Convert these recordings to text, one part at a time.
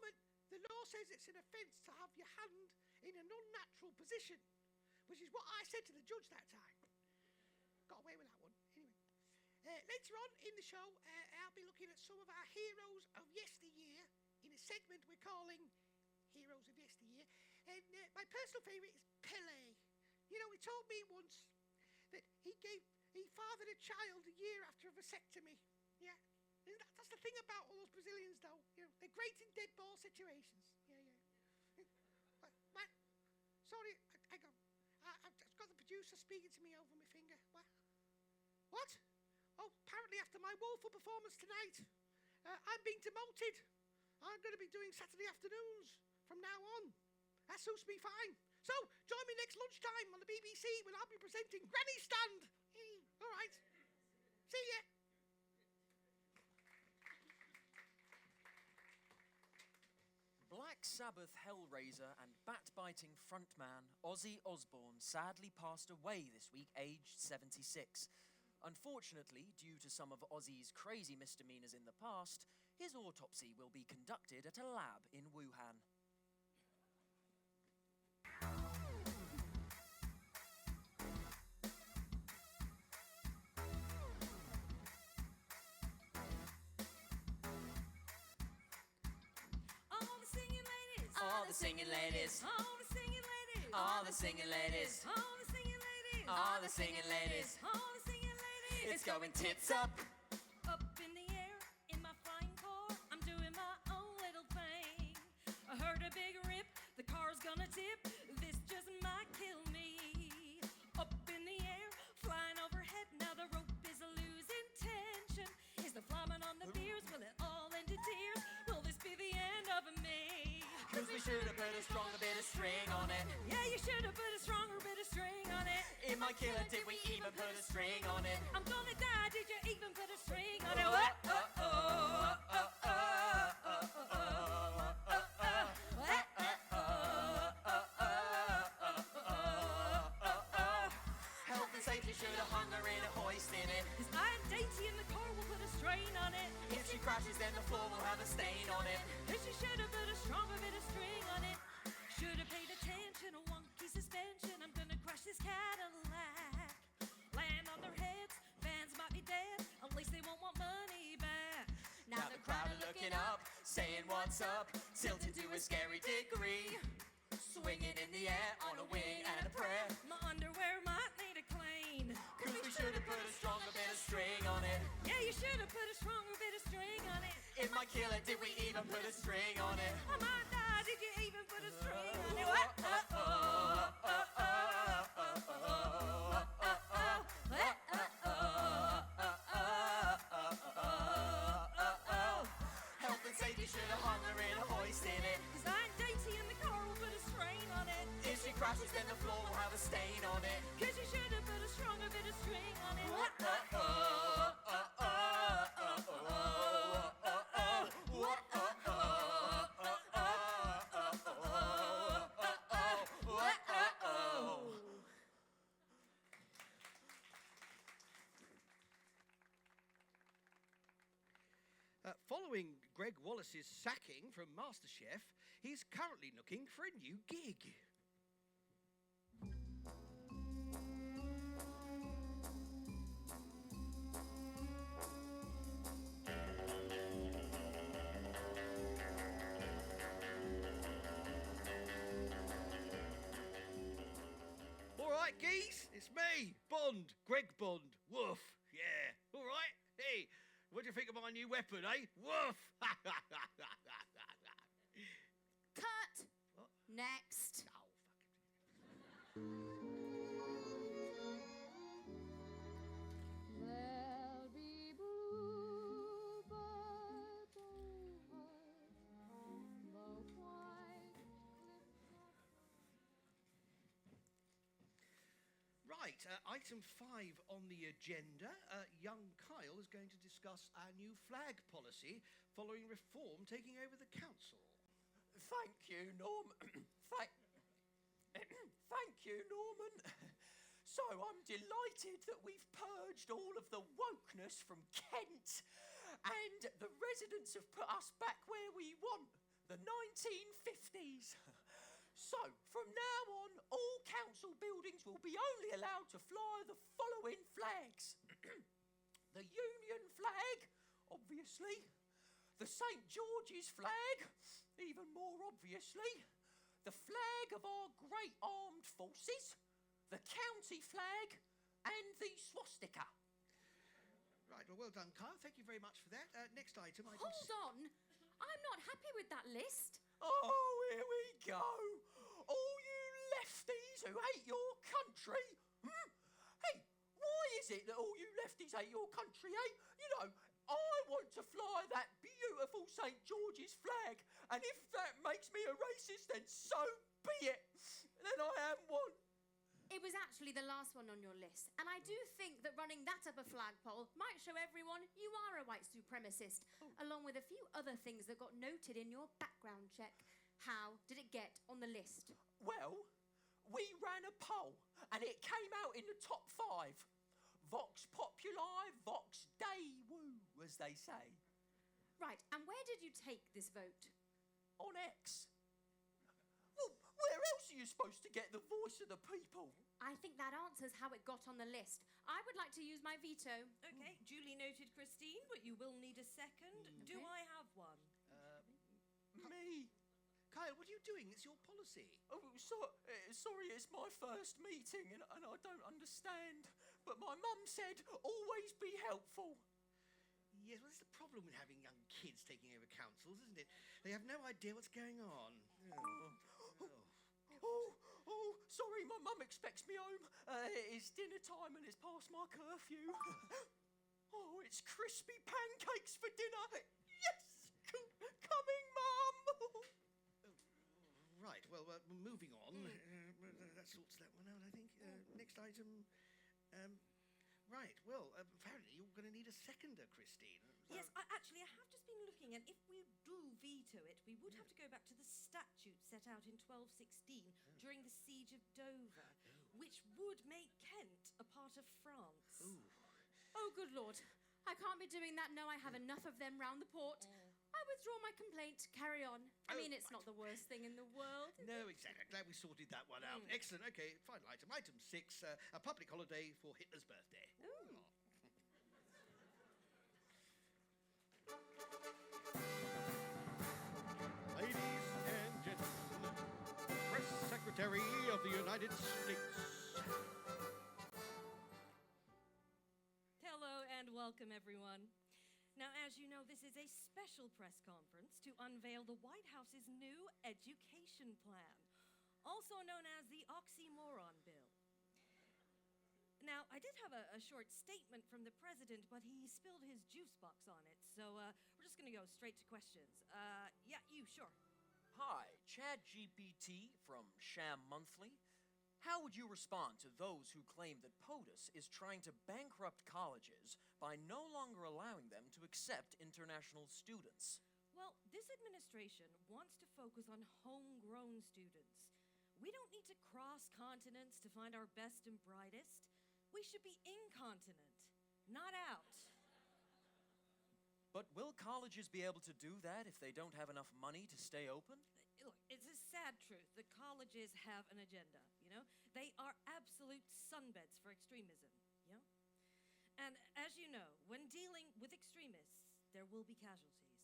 moment, the law says it's an offence to have your hand in an unnatural position, which is what I said to the judge that time. Got away with that one. Anyway. Later on in the show, I'll be looking at some of our heroes of yesteryear in a segment we're calling Heroes of Yesteryear. And my personal favourite is Pelé. You know, he told me once that he fathered a child a year after a vasectomy. Yeah. That's the thing about all those Brazilians, though. You know, they're great in dead ball situations. Yeah. What? Sorry, hang on. I've got the producer speaking to me over my finger. What? Oh, apparently after my woeful performance tonight, I'm being demoted. I'm going to be doing Saturday afternoons from now on. That suits me fine. So, join me next lunchtime on the BBC when I'll be presenting Granny Stand. All right. See ya. Black Sabbath hellraiser and bat-biting frontman Ozzy Osbourne sadly passed away this week, aged 76. Unfortunately, due to some of Ozzy's crazy misdemeanors in the past, his autopsy will be conducted at a lab in Wuhan. All the singing ladies, all the singing ladies, all the singing ladies, all the singing ladies, all the singing ladies, all the singing ladies. all the singing ladies. It's going tits up. Up in the air, in my flying car, I'm doing my own little thing. I heard a big rip, the car's gonna tip, this just might kill me. Up in the air, flying overhead, now the rope is losing tension. Is the flamin' on the beers, will it all end in tears? Will this be the end of me? 'Cause we should have put a stronger bit of string on it. Yeah, you should have put a stronger bit of string on it. It might kill it, did we even put a string on it? I'm gonna die, did you even put a string on it? What? Health and safety should have hung her in a hoist in it. Cause I'm dainty and the car will put a strain on it. If she crashes, then the floor will have a stain on it. Cause you should have put a stronger bit of string on it. Should have paid attention, a wonky suspension. I'm gonna crash this Cadillac. Land on their heads, fans might be dead. At least they won't want money back. Now the crowd are looking up, saying what's up, tilted to a scary degree. Swinging in the air on a wing and a prayer. My underwear might need a clean. 'Cause we should have put a stronger bit of string on it. Yeah, you should have put a stronger bit of string on it. It might kill it, did we even put a string on it? I might die, did you even put a string on it? What? Health and safety should have hung her in a hoist in it. Cause I'm dainty and the car will put a strain on it. If she crashes, then the floor will have a stain on it. Cause you should have put a stronger bit of string on it. Following Greg Wallace's sacking from MasterChef, he's currently looking for a new gig. All right, geese, it's me, Bond, Greg Bond. Woof, yeah. All right, hey, what do you think of my new weapon, eh? Woof. Cut. What? Next. Oh, fuck it. There'll be bluebirds over the white Right, item 5 on the agenda. Young Kyle is going to discuss our new flag policy following reform taking over the council. Thank you, Norman. Thank you, Norman. So I'm delighted that we've purged all of the wokeness from Kent, and the residents have put us back where we want. the 1950s. So, from now on, all council buildings will be only allowed to fly the following flags. The Union flag, obviously. The St. George's flag, even more obviously. The flag of our great armed forces. The county flag. And the swastika. Right, well done, Kyle. Thank you very much for that. Next item. Hold on. I'm not happy with that list. Oh, here we go. All you lefties who hate your country. Hey, why is it that all you lefties hate your country, eh? You know, I want to fly that beautiful St. George's flag. And if that makes me a racist, then so be it. Then I am one. It was actually the last one on your list, and I do think that running that up a flagpole might show everyone you are a white supremacist, along with a few other things that got noted in your background check. How did it get on the list? Well, we ran a poll, and it came out in the top 5. Vox populi, vox dei woo, as they say. Right, and where did you take this vote? On X. Well, where else are you supposed to get the voice of the people? I think that answers how it got on the list. I would like to use my veto. Okay, duly noted, Christine, but you will need a second. Do I have one? Me? Kyle, what are you doing? It's your policy. Oh, sorry, it's my first meeting and I don't understand. But my mum said, always be helpful. Yes, well, that's the problem with having young kids taking over councils, isn't it? They have no idea what's going on. Sorry, my mum expects me home. It's dinner time and it's past my curfew. Oh, it's crispy pancakes for dinner. Yes! Coming, Mum! Right, well, moving on. That sorts that one out, I think. Next item. Right, well, apparently you're going to need a seconder, Christine. Yes, I have just been looking, and if we do veto it, we would have to go back to the statute set out in 1216 during the siege of Dover, which would make Kent a part of France. Oh, good Lord. I can't be doing that. No, I have enough of them round the port. I withdraw my complaint. Carry on. I mean, it's not the worst thing in the world. No, exactly. Glad we sorted that one out. Excellent. Okay, final item. Item 6, a public holiday for Hitler's birthday. Ladies and gentlemen, Press Secretary of the United States. Hello and welcome, everyone. Now, as you know, this is a special press conference to unveil the White House's new education plan, also known as the Oxymoron Bill. Now, I did have a short statement from the president, but he spilled his juice box on it, so we're just going to go straight to questions. Yeah, you, sure. Hi, Chad GPT from Sham Monthly. How would you respond to those who claim that POTUS is trying to bankrupt colleges by no longer allowing them to accept international students? Well, this administration wants to focus on homegrown students. We don't need to cross continents to find our best and brightest. We should be incontinent, not out. But will colleges be able to do that if they don't have enough money to stay open? Look, it's a sad truth that colleges have an agenda, you know? They are absolute sunbeds for extremism, you know? And as you know, when dealing with extremists, there will be casualties.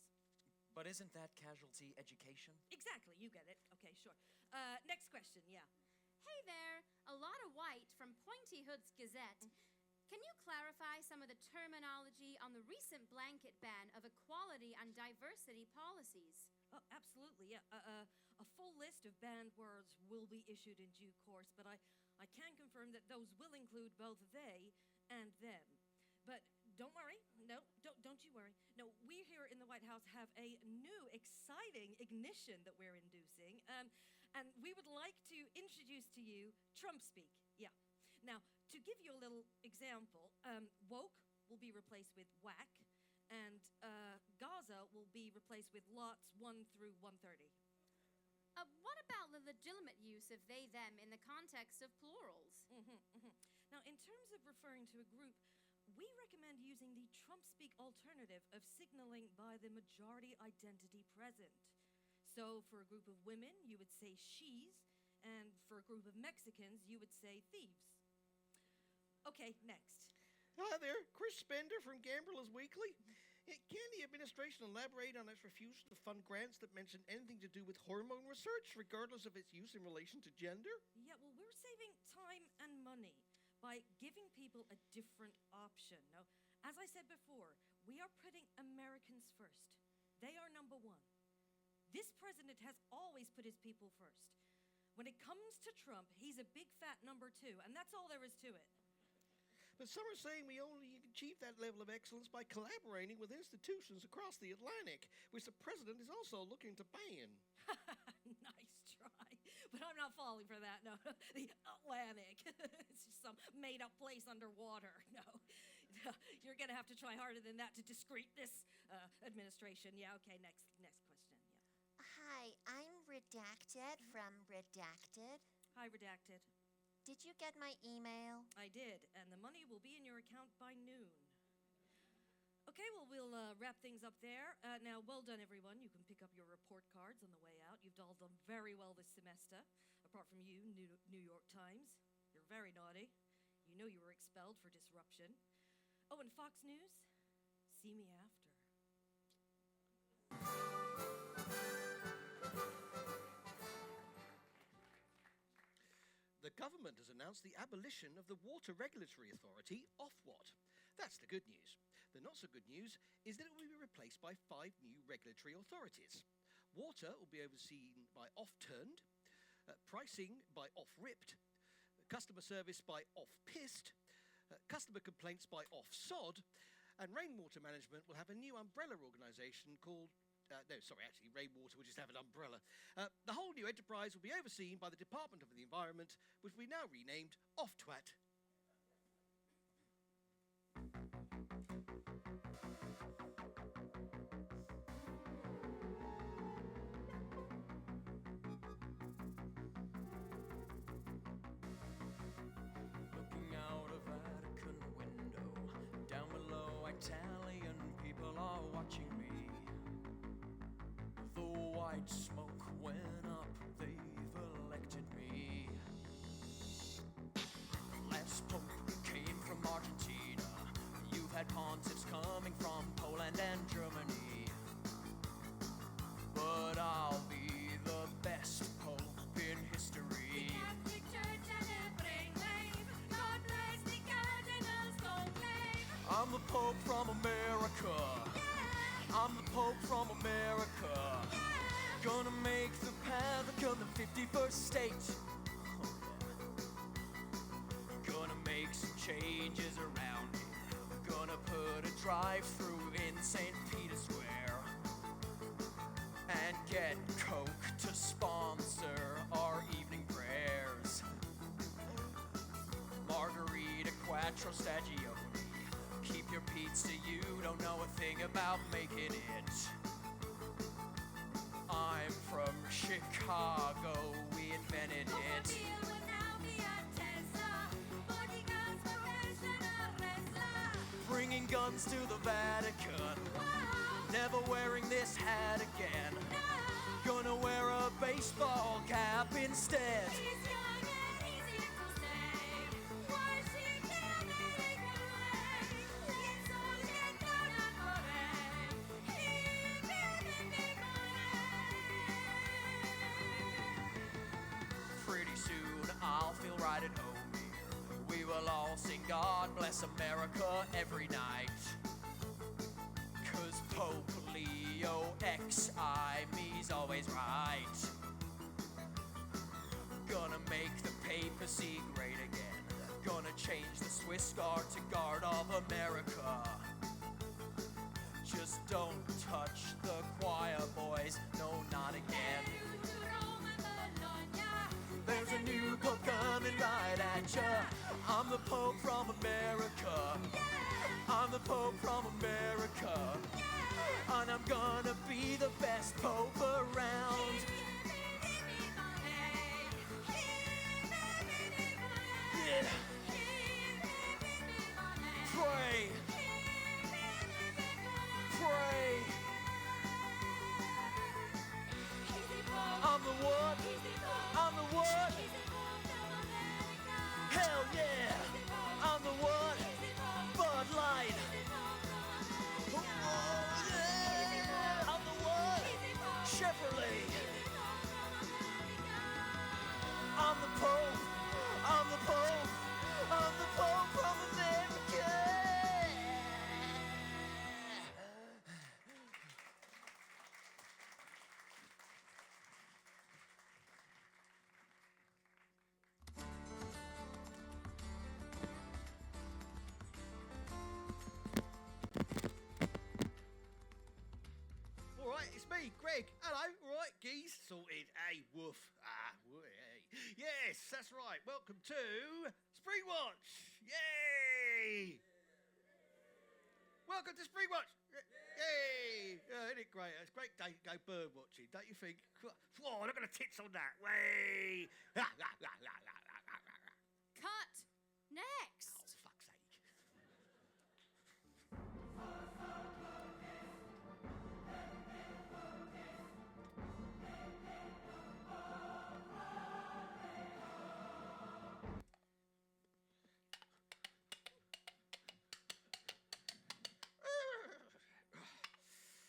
But isn't that casualty education? Exactly, you get it. Okay, sure. Next question, yeah. Hey there, a lot of white from Pointy Hood's Gazette. Can you clarify some of the terminology on the recent blanket ban of equality and diversity policies? Oh, absolutely, yeah. A full list of banned words will be issued in due course, but I can confirm that those will include both they and them. But don't worry. No, don't you worry. No, we here in the White House have a new, exciting ignition that we're inducing, and we would like to introduce to you Trump speak. Yeah. Now, to give you a little example, woke will be replaced with whack, and Gaza will be replaced with lots 1 through 130. What about the legitimate use of they, them in the context of plurals? Now, in terms of referring to a group, we recommend using the Trump speak alternative of signaling by the majority identity present. So for a group of women, you would say she's, and for a group of Mexicans, you would say thieves. Okay, next. Hi there, Chris Spender from Gamblers Weekly. Can the administration elaborate on its refusal to fund grants that mention anything to do with hormone research, regardless of its use in relation to gender? Yeah, well, we're saving time and money by giving people a different option. Now, as I said before, we are putting Americans first. They are number one. This president has always put his people first. When it comes to Trump, he's a big fat number two, and that's all there is to it. But some are saying we only achieve that level of excellence by collaborating with institutions across the Atlantic, which the president is also looking to ban. Nice try. But I'm not falling for that, no. The Atlantic. It's just some made-up place underwater. No. You're going to have to try harder than that to discreet this administration. Yeah, okay, next question. Yeah. Hi, I'm Redacted from Redacted. Hi, Redacted. Did you get my email? I did, and the money will be in your account by noon. Okay, well, we'll wrap things up there. Now, well done, everyone. You can pick up your report cards on the way out. You've all done very well this semester, apart from you, New York Times. You're very naughty. You know you were expelled for disruption. Oh, and Fox News, see me after. The government has announced the abolition of the Water Regulatory Authority, Ofwat. That's the good news. The not so good news is that it will be replaced by 5 new regulatory authorities. Water will be overseen by Off-Turned, pricing by Off-Ripped, customer service by Off-Pissed, customer complaints by Off-Sod, and rainwater management will have a new umbrella organisation called Rainwater will just have an umbrella. The whole new enterprise will be overseen by the Department of the Environment, which we now renamed Off-Twat. Looking out a Vatican window, down below Italian people are watching me. The white smoke went up, they've elected me. Last pope came from Argentina. You've had pontiffs coming from Poland and Germany. But I'll be the best pope in history. Catholic Church and every name. God bless the cardinals, don't blame. I'm the pope from America. I'm the pope from America. Gonna make the Vatican the 51st state. Gonna make some changes around here. Gonna put a drive-through in St. Peter's Square. And get Coke to sponsor our evening prayers. Margarita Quattro Stagioni. Keep your pizza, you don't know a thing about making it. I'm from Chicago, we invented it. Bringing guns to the Vatican. Never wearing this hat again. Gonna wear a baseball cap instead. Pretty soon I'll feel right at home here. We will all sing God Bless America every night. 'Cause Pope Leo XI me's always right. Gonna make the papacy great again. Gonna change the Swiss Guard to Guard of America. Just don't touch the choir, boys. No, not again. There's a new pope coming right at ya. I'm the pope from America. I'm the pope from America. And I'm gonna be the best pope around. Yeah. Pray. Pray. I'm the what? I'm the what? Hell yeah! I'm the what? Bud Light. Oh yeah! I'm the what? Chevrolet. I'm the Pope. I'm the Pope. I'm the Pope of America. All right, it's me, Greg. Hello. All right, geese. Sorted. Hey, woof. Hey. Yes, that's right. Welcome to Spring Watch. Yay! Welcome to Spring Watch. Yay! Isn't it great? It's a great day to go bird watching, don't you think? Whoa, look at the tits on that. Way! Cut. Next. Oh, fuck's sake.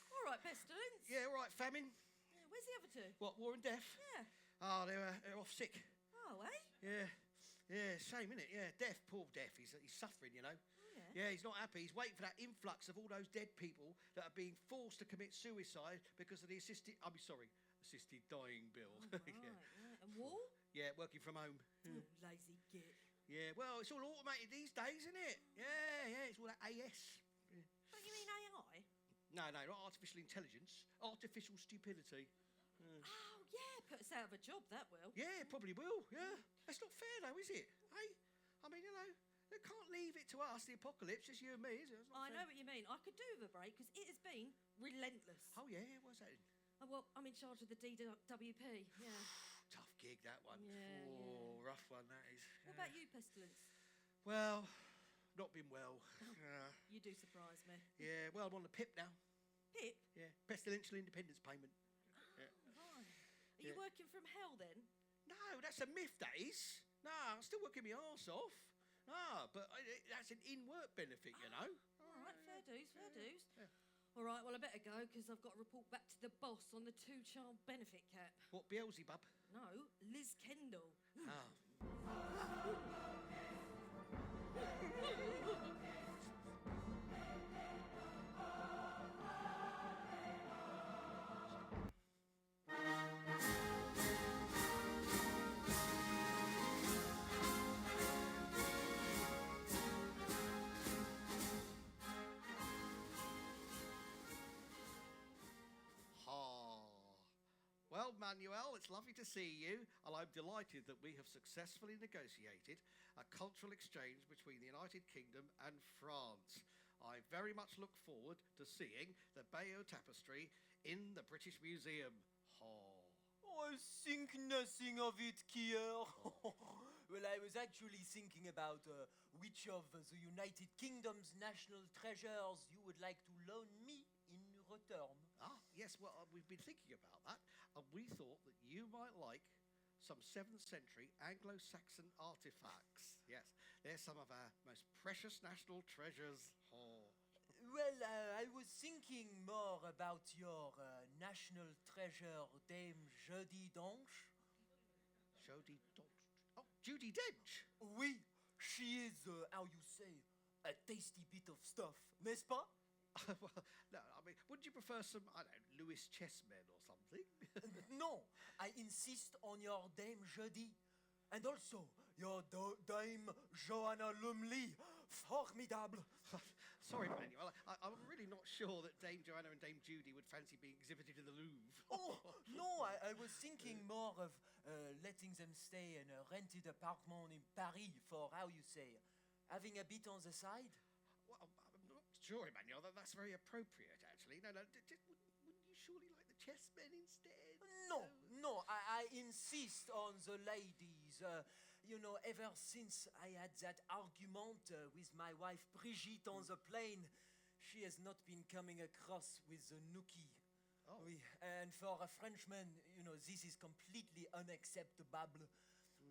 All right, Pestilence. Yeah, all right, famine. Yeah, where's the other two? What, war and death? Yeah. Oh, they're off sick. Oh, eh? Yeah, shame, innit? Yeah, death, poor death. He's suffering, you know. Oh, yeah. Yeah, he's not happy. He's waiting for that influx of all those dead people that are being forced to commit suicide because of the assisted dying bill. Oh, right, right. And Wall? Yeah, working from home. Oh, lazy git. Yeah, well, it's all automated these days, isn't it? Yeah, it's all that AS. Don't you mean AI? No, not artificial intelligence. Artificial stupidity. Oh, yeah, put us out of a job, that will. Yeah, probably will, yeah. That's not fair, though, is it? Hey? I mean, you know, they can't leave it to us, the apocalypse, just you and me, is it? It's not I fair. know what you mean. I could do with a break because it has been relentless. Oh, yeah, what's that? Oh, well, I'm in charge of the DWP, yeah. Tough gig, that one. Yeah, Oh, rough one, that is. What about you, Pestilence? Well, not been well. You do surprise me. Yeah, well, I'm on the PIP now. Pip? Yeah, pestilential independence payment. Yeah. Right. Are you Yeah. working from hell then? No, that's a myth, that is. No, I'm still working my arse off. No, but that's an in-work benefit, you know. All right, fair dues, fair dues. Yeah. All right, well, I better go because I've got to report back to the boss on the two-child benefit cap. What, Beelzebub? No, Liz Kendall. Oh. Well, Manuel, it's lovely to see you, and I'm delighted that we have successfully negotiated a cultural exchange between the United Kingdom and France. I very much look forward to seeing the Bayeux tapestry in the British Museum. I think nothing of it, Kier. Well, I was actually thinking about which of the United Kingdom's national treasures you would like to loan me in return. Ah, yes, well, we've been thinking about that, and we thought that you might like some 7th century Anglo-Saxon artifacts. Yes, they're some of our most precious national treasures. Well, I was thinking more about your national treasure, Dame Judi Dench. Judi Dench? Oui, she is, how you say, a tasty bit of stuff, n'est-ce pas? Well, no, I mean, wouldn't you prefer some, I don't know, Lewis Chessmen or something? No, I insist on your Dame Judi. And also, your Dame Joanna Lumley. Formidable. Sorry, Manuel, I'm really not sure that Dame Joanna and Dame Judy would fancy being exhibited in the Louvre. Oh, no, I was thinking more of letting them stay in a rented apartment in Paris for, how you say, having a bit on the side. Well, I'm not sure, Emmanuel, that's very appropriate, actually. No, wouldn't you surely like the chessmen instead? No, I insist on the ladies. You know, ever since I had that argument with my wife Brigitte on the plane, she has not been coming across with the nookie. Oh. Oui, and for a Frenchman, you know, this is completely unacceptable.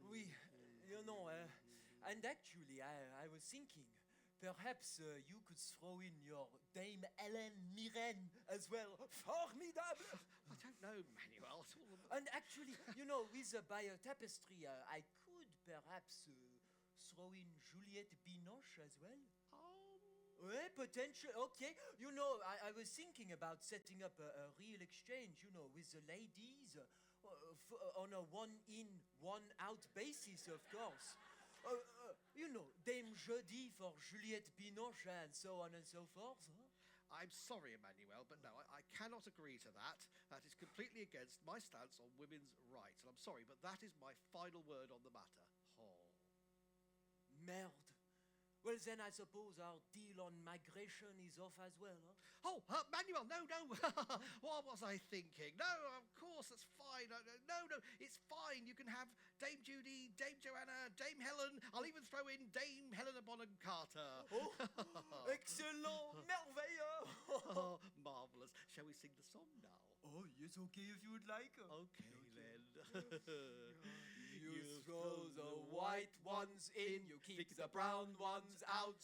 Oui, you know, and actually, I was thinking, perhaps you could throw in your Dame Hélène Mirren as well. Formidable! I don't know, Manuel. It's all And actually, you know, with the bio tapestry, I could perhaps throw in Juliette Binoche as well. Ouais, potential. Okay, you know, I was thinking about setting up a real exchange, you know, with the ladies on a one-in, one-out basis, of course. You know, Dame Jeudi for Juliette Binoche and so on and so forth. Huh? I'm sorry, Emmanuel, but no, I cannot agree to that. That is completely against my stance on women's rights. And I'm sorry, but that is my final word on the matter. Oh. Merde. Well, then I suppose our deal on migration is off as well, huh? Oh, Manuel, no. What was I thinking? No, of course, that's fine. No, it's fine. You can have Dame Judy, Dame Joanna, Dame Helen. I'll even throw in Dame Helena Bonham Carter. Oh, excellent, merveilleux. Oh, marvellous. Shall we sing the song now? Oh, yes, okay, if you would like. Okay, then. You throw the white ones in, you keep the brown ones out.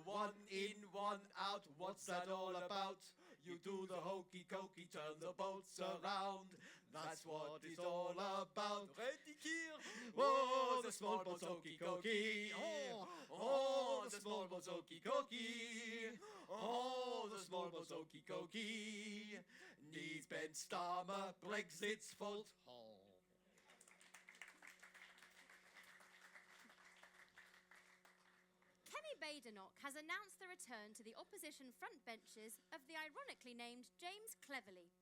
One in, one out, what's that all about? You do the hokey cokey, turn the boats around. That's what it's all about. Ready, Kier? Oh, the small boats hokey cokey. Oh, the small boats hokey cokey. Oh, the small boats hokey cokey. Knees bent, Starmer, Brexit's fault. Kenny Badenoch has announced the return to the opposition front benches of the ironically named James Cleverly.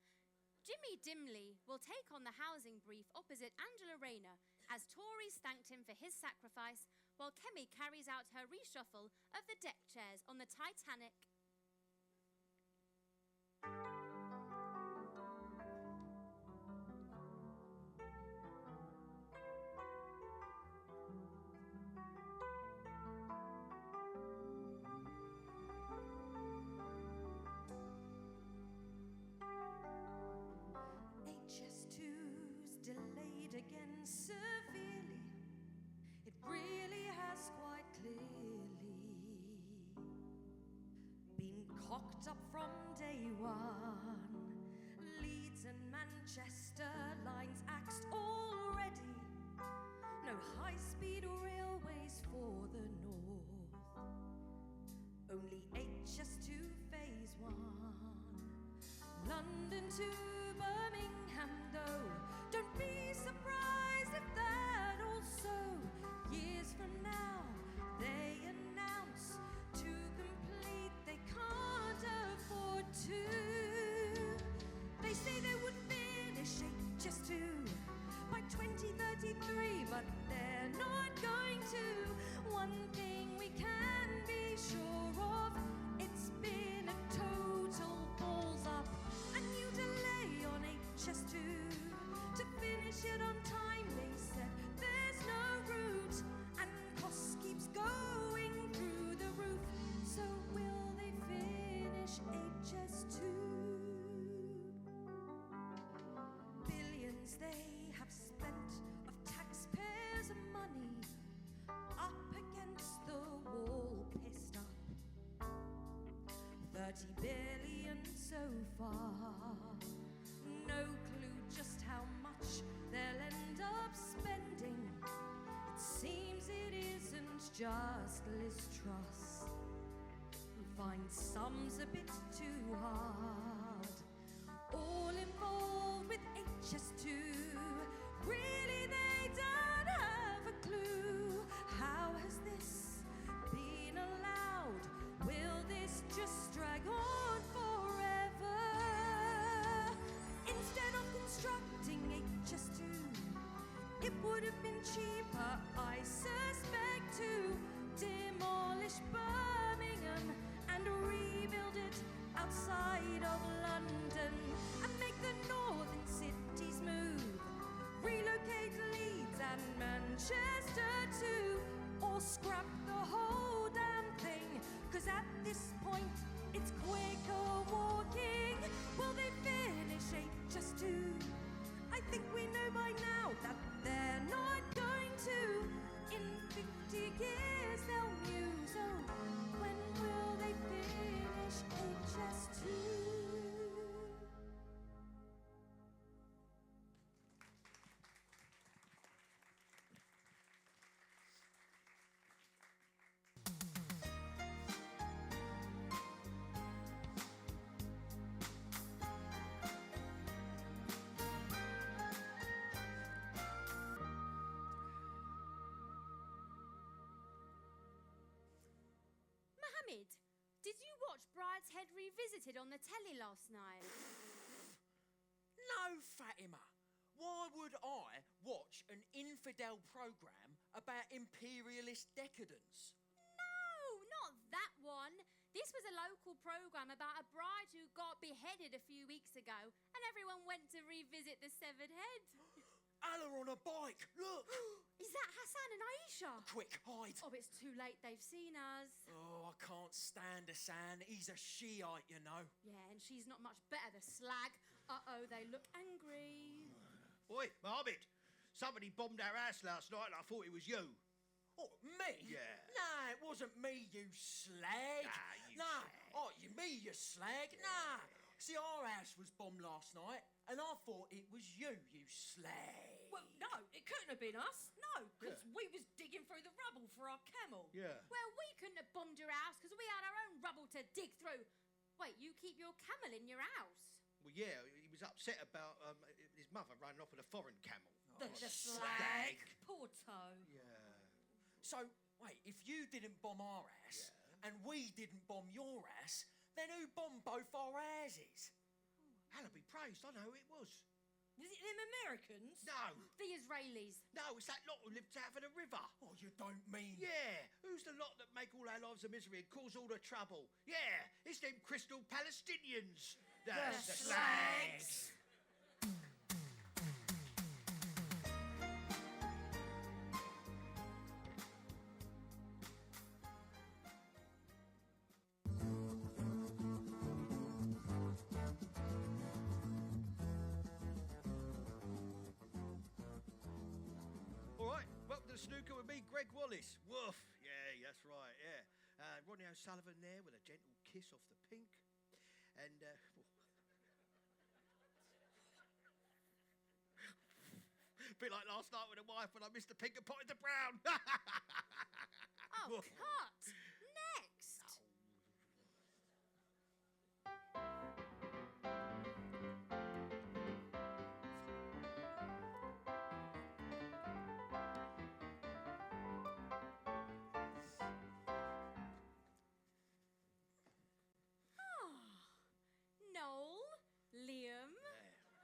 Jimmy Dimley will take on the housing brief opposite Angela Rayner as Tories thanked him for his sacrifice, while Kemi carries out her reshuffle of the deck chairs on the Titanic. HS2's delayed again severely. It really has quite clearly been cocked up from day one. Leeds and Manchester lines axed already. No high-speed railways for the north. Only HS2 phase 1. London to Birmingham, though. Don't be surprised if that also, years from now, they announce to complete they can't afford to. They say they would finish HS2 by 2033, but they're not going to. One thing we can be sure of, it's been a total balls up. A new delay on HS2 to finish it on time. They said there's no route, and cost keeps going through the roof. So will they finish HS2? Billions they have spent of taxpayers' money, up against the wall, pissed up. 30 billion so far. No clue just how much they'll end up spending. It seems it isn't just Liz Truss who finds sums a bit too hard. All involved with HS2, really they don't have a clue. How has this been allowed? Will this just drag on forever? Instead of constructing HS2, it would have been cheaper, I suspect, to demolish Birmingham and rebuild it outside of London and make the northern cities move. Relocate Leeds and Manchester too, or scrap the whole damn thing, 'cause at this point it's quicker walking. Will they finish years they'll muse. Oh, when will they finish HS2? Mohammed, did you watch Brideshead Revisited on the telly last night? No, Fatima. Why would I watch an infidel programme about imperialist decadence? No, not that one. This was a local programme about a bride who got beheaded a few weeks ago, and everyone went to revisit the severed head. Allah on a bike, look! Is that Hassan and Aisha? Quick, hide! Oh, it's too late. They've seen us. Oh, I can't stand Hassan. He's a Shiite, you know. Yeah, and she's not much better, the slag. Uh-oh, they look angry. Oi, Mohammed, somebody bombed our house last night and I thought it was you. Oh, me? Yeah. Nah, it wasn't me, you slag. Ah, you nah. slag. Oh, me, you slag. Nah. See, our house was bombed last night, and I thought it was you, you slag. Well, no, it couldn't have been us. No, because we was digging through the rubble for our camel. Yeah. Well, we couldn't have bombed your house because we had our own rubble to dig through. Wait, you keep your camel in your house? Well, yeah, he was upset about his mother running off with a foreign camel. The slag. Poor toe. Yeah. So, wait, if you didn't bomb our house, and we didn't bomb your house, then who bombed both our houses? Allah be praised, I know who it was. Was it them Americans? No, The Israelis. no, it's that lot who lived south of the river. Oh, you don't mean... Yeah, who's the lot that make all our lives a misery and cause all the trouble? Yeah, it's them crystal Palestinians. The slags. All right, welcome to the snooker with me, Greg Wallace. Woof. Yeah, that's right, yeah. Ronnie O'Sullivan there with a gentle kiss off the pink. And, bit like last night with the wife when I missed the pink and potted the brown. Oh, Woof. cut. Next. Noel, Liam.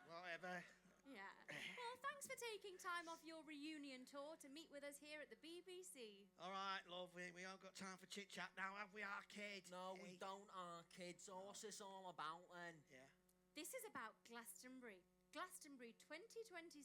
Whatever. Yeah. Well, thanks for taking time off your reunion tour to meet with us here at the BBC. All right, love, we haven't got time for chit-chat now, have we, arcade? No, we don't, our kids. So what's this all about, then? Yeah. This is about Glastonbury. Glastonbury 2027.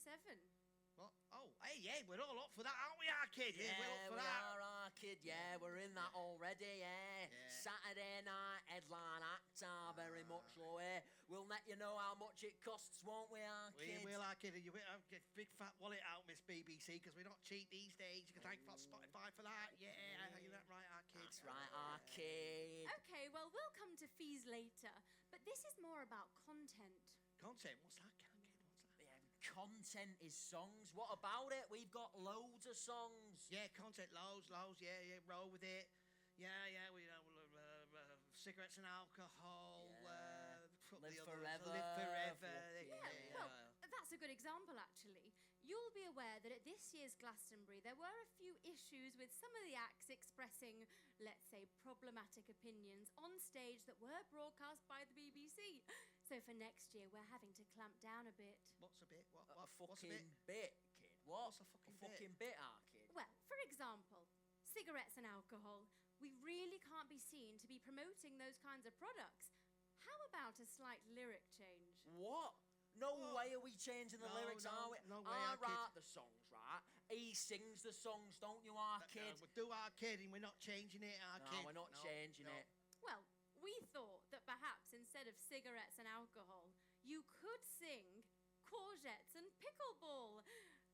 What? Oh, hey, yeah, we're all up for that, aren't we, arcade? Yeah, we're up for we that. are, our kid. Yeah, we're in that already, yeah. Saturday night, headline actor, very much so, eh? We'll let you know how much it costs, won't we, our We kid? will, arcade. You better get big fat wallet out, Miss BBC, because we're not cheap these days. You can thank Spotify for that. Yeah, you're that right, arcade. That's right, our kid. Okay, well, we'll come to fees later, but this is more about content. Content, what's that, arcade? Content is songs. What about it? We've got loads of songs. Yeah, content, loads, yeah, roll with it. Yeah, we know, cigarettes and alcohol, Live the others, forever. Live forever. Yeah. Well, that's a good example, actually. You'll be aware that at this year's Glastonbury, there were a few issues with some of the acts expressing, let's say, problematic opinions on stage that were broadcast by the BBC. So for next year, we're having to clamp down a bit. What's a bit? What's What's a a bit? bit, kid? What? What's a fucking fucking bit, our kid? Well, for example, cigarettes and alcohol. We really can't be seen to be promoting those kinds of products. How about a slight lyric change? What? No What? way are we changing the No, lyrics, no, are we? no way, I our kid. write the songs, right? He sings the songs, don't you, our kid? We'll do our kidding, we're not changing it, our No, kid. we're not changing it. Well, we thought that perhaps instead of cigarettes and alcohol, you could sing courgettes and pickleball,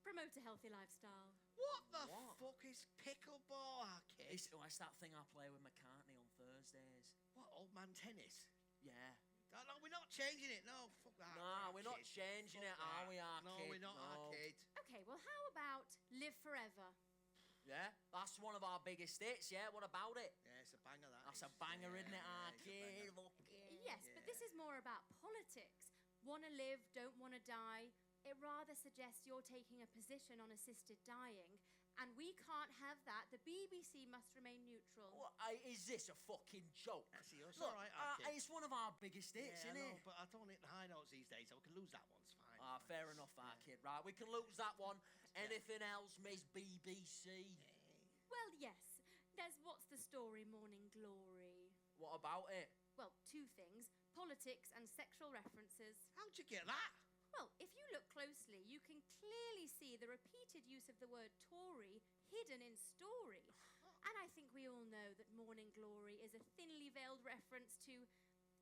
promoting promote a healthy lifestyle. What the What? fuck is pickleball, arcade? It's that thing I play with McCartney on Thursdays. What, old man tennis? Yeah. No, we're not changing it. No, fuck that. Nah, we're not arcade. changing it, Fuck are that. we, Arcade? No, we're not, No. arcade. Okay, well, how about live forever? Yeah, that's one of our biggest hits, yeah? What about it? Yeah, it's a banger, that That's is. a banger, Yeah, isn't it, yeah, it's a Arcade? banger. Look. Yes, but this is more about politics. Want to live, don't want to die. It rather suggests you're taking a position on assisted dying, and we can't have that. The BBC must remain neutral. Is this a fucking joke? Actually, it's Look, all right, arcade. it's one of our biggest hits, Yeah, I isn't know, it? but I don't hit the high notes these days, so we can lose that one. It's fine. Fair enough, Arcade. Right, we can lose that one. Anything else, Miss BBC? Well, yes. There's What's the Story, Morning Glory. What about it? Well, two things, politics and sexual references. How'd you get that? Well, if you look closely, you can clearly see the repeated use of the word Tory hidden in story. And I think we all know that Morning Glory is a thinly veiled reference to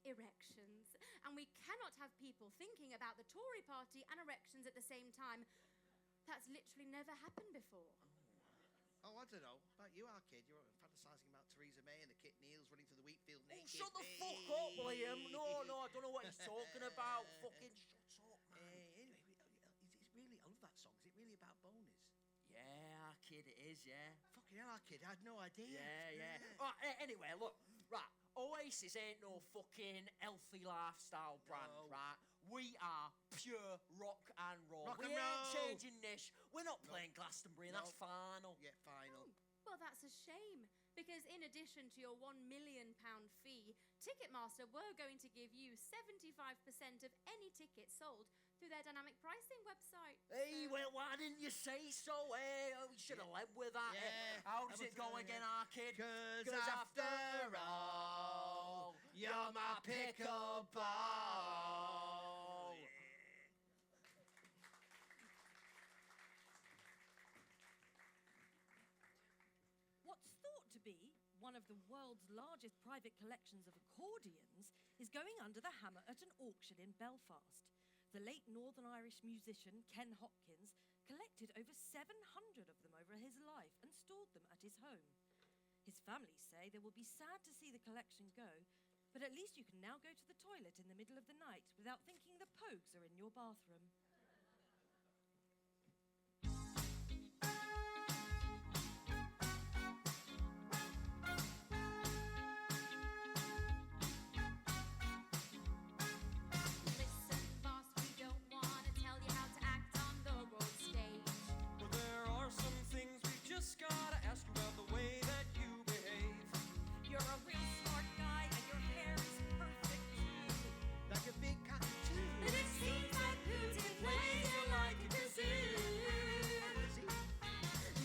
erections. And we cannot have people thinking about the Tory party and erections at the same time. That's literally never happened before. Oh, I don't know. About you, arcade. You're fantasising about Theresa May and the Kit Neals running through the wheat field naked. Shut the fuck up, Liam. No, I don't know what he's talking about. Fucking shut up, man. Anyway, it's really, I love that song. Is it really about boners? Yeah, Arcade, it is, yeah. Fucking hell, arcade. I had no idea. Yeah. Right, anyway, look, right. Oasis ain't no fucking healthy lifestyle brand, No. right? We are pure rock and roll. Rock we and ain't roll. changing niche. We're not playing Glastonbury, and that's No. final. Yeah, final. Well, that's a shame, because in addition to your £1 million fee, Ticketmaster were going to give you 75% of any ticket sold through their dynamic pricing website. Hey, well, why didn't you say so? Hey, we should have led with that. Yeah. How does it go Everything, again, yeah. Arcade? 'Cause after all, you're my pickleball. What's thought to be one of the world's largest private collections of accordions is going under the hammer at an auction in Belfast. The late Northern Irish musician Ken Hopkins collected over 700 of them over his life and stored them at his home. His family say they will be sad to see the collection go, but at least you can now go to the toilet in the middle of the night without thinking the Pogues are in your bathroom. Listen, boss, we don't want to tell you how to act on the world stage. Well, there are some things we just gotta ask you about the way that you behave. You're a real smart guy and your hair is perfect too. Like a big cockatoo. But it seems like Putin plays you like a kazoo.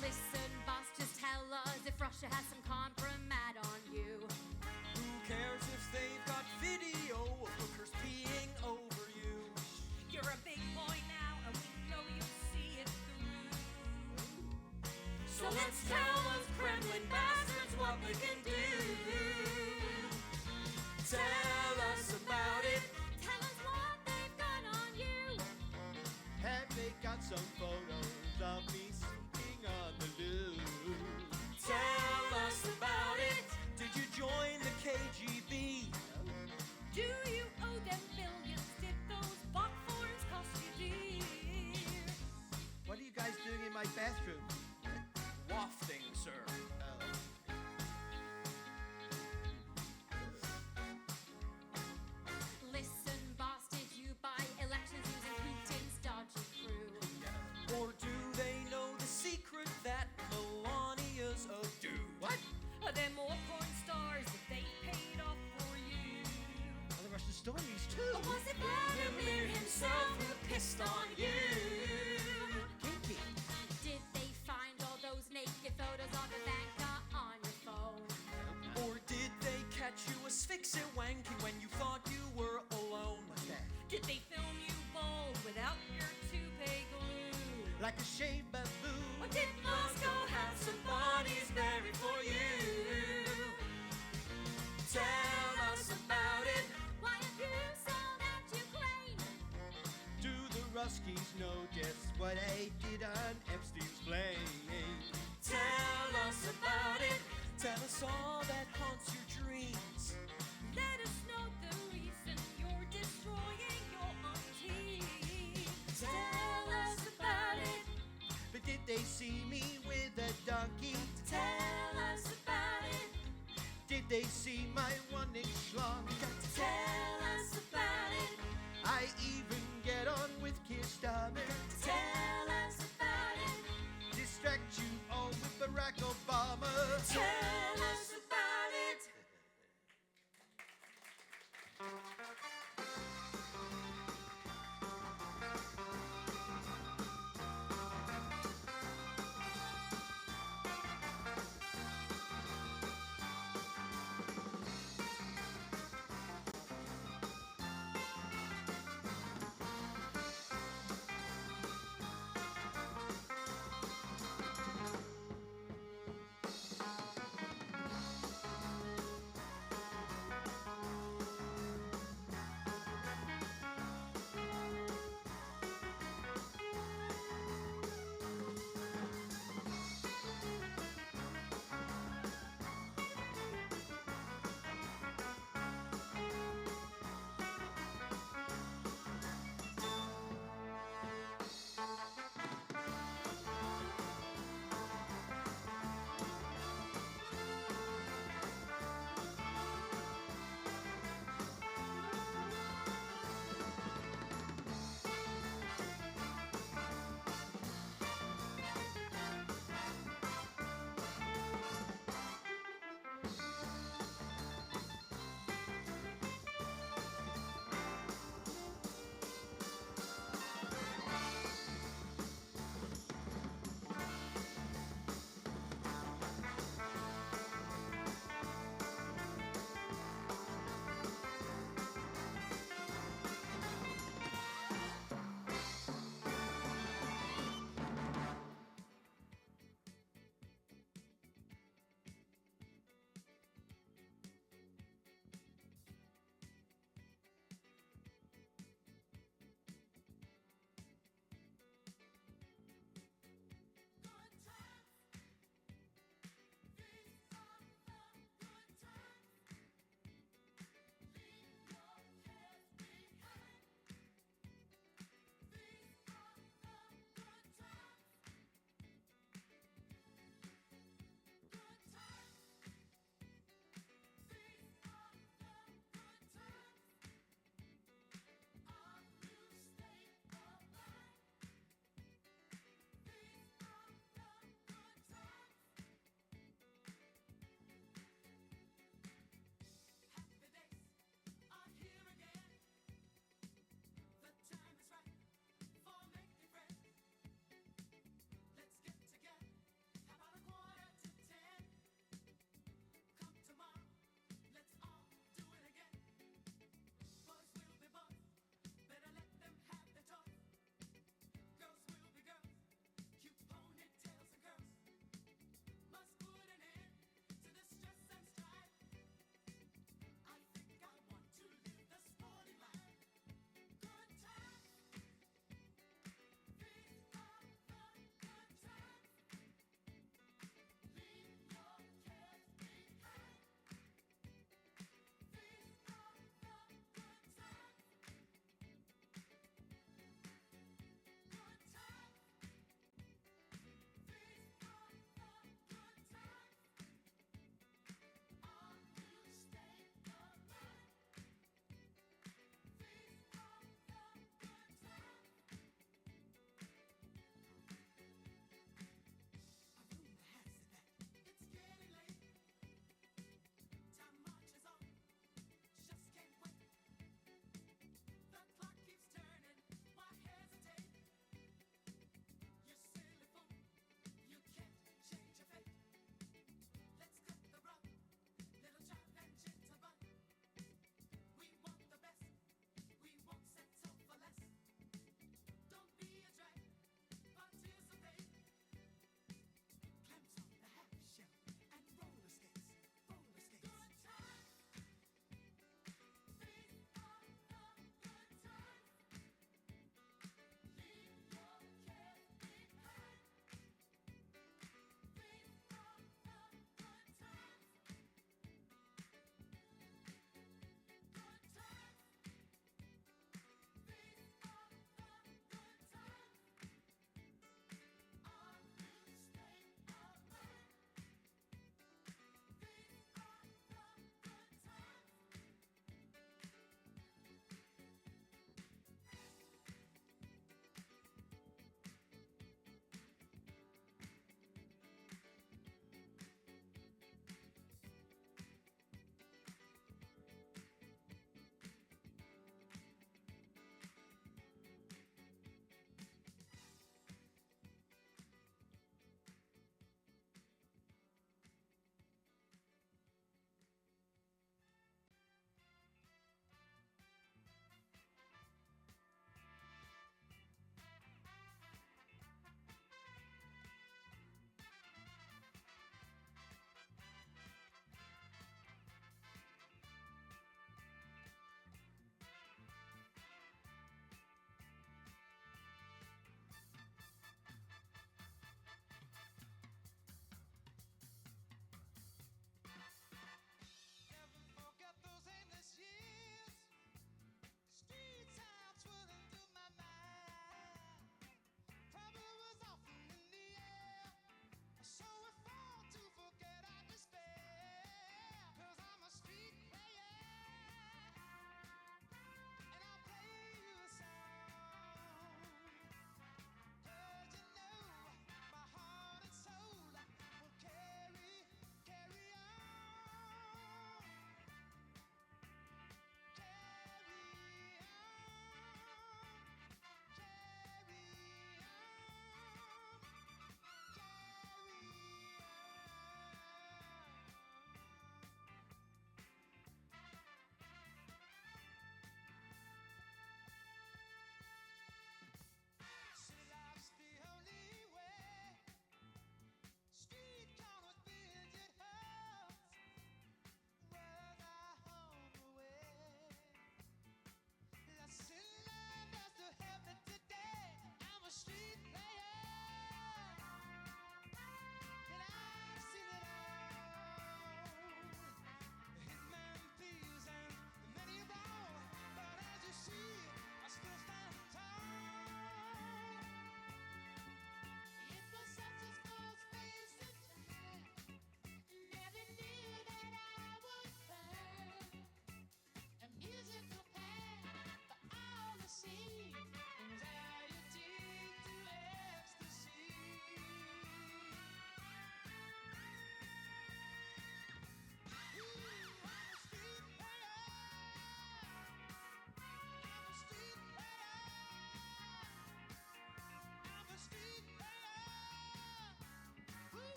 Listen, boss, just tell us if Russia has some compromat on you. Who cares if they've got video of hookers peeing over you? You're a big boy now and we know you see it through. So let's tell those Kremlin bastards what they can do. Tell us about it. Tell us what they've got on you. Have they got some photos of me sneaking on the loo? Tell us about it. Did you join the KGB? Do you owe them millions? Did those bot forms cost you dear? What are you guys doing in my bathroom? Wafting, sir. Listen, boss, did you buy elections using Putin's dodgy crew? Or do they know the secret that Melania's a dude? What? Are there more porn stars that they paid off for you? Are the Russian stories too? Or was it Vladimir himself who pissed on you? Kinky. Did they find all those naked photos of Ivanka on your phone? Or did they catch you asphyxia wanking when you thought you were alone? What's that? Did they film you bald without your toupee glue? Like a shaved baboon. Or did Moscow have some bodies buried for you? Tell us about it. Why have you sold out Ukraine? Do the Ruskies know just what I did on donkey. Tell us about it. Did they see my 1-inch schlong? Tell us about it. I even get on with Keir Starmer. Tell us about it. Distract you all with Barack Obama. Tell us about it.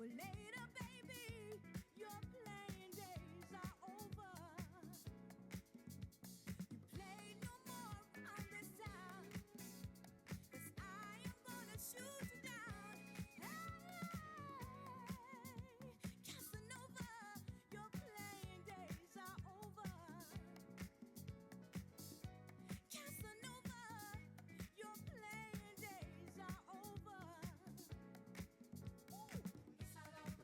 But later, baby, your playing days are over. You play no more around this town, 'cause I am gonna shoot you down. Hey, Casanova, your playing days are over. Casanova, your playing days are over. Ooh. It's all over.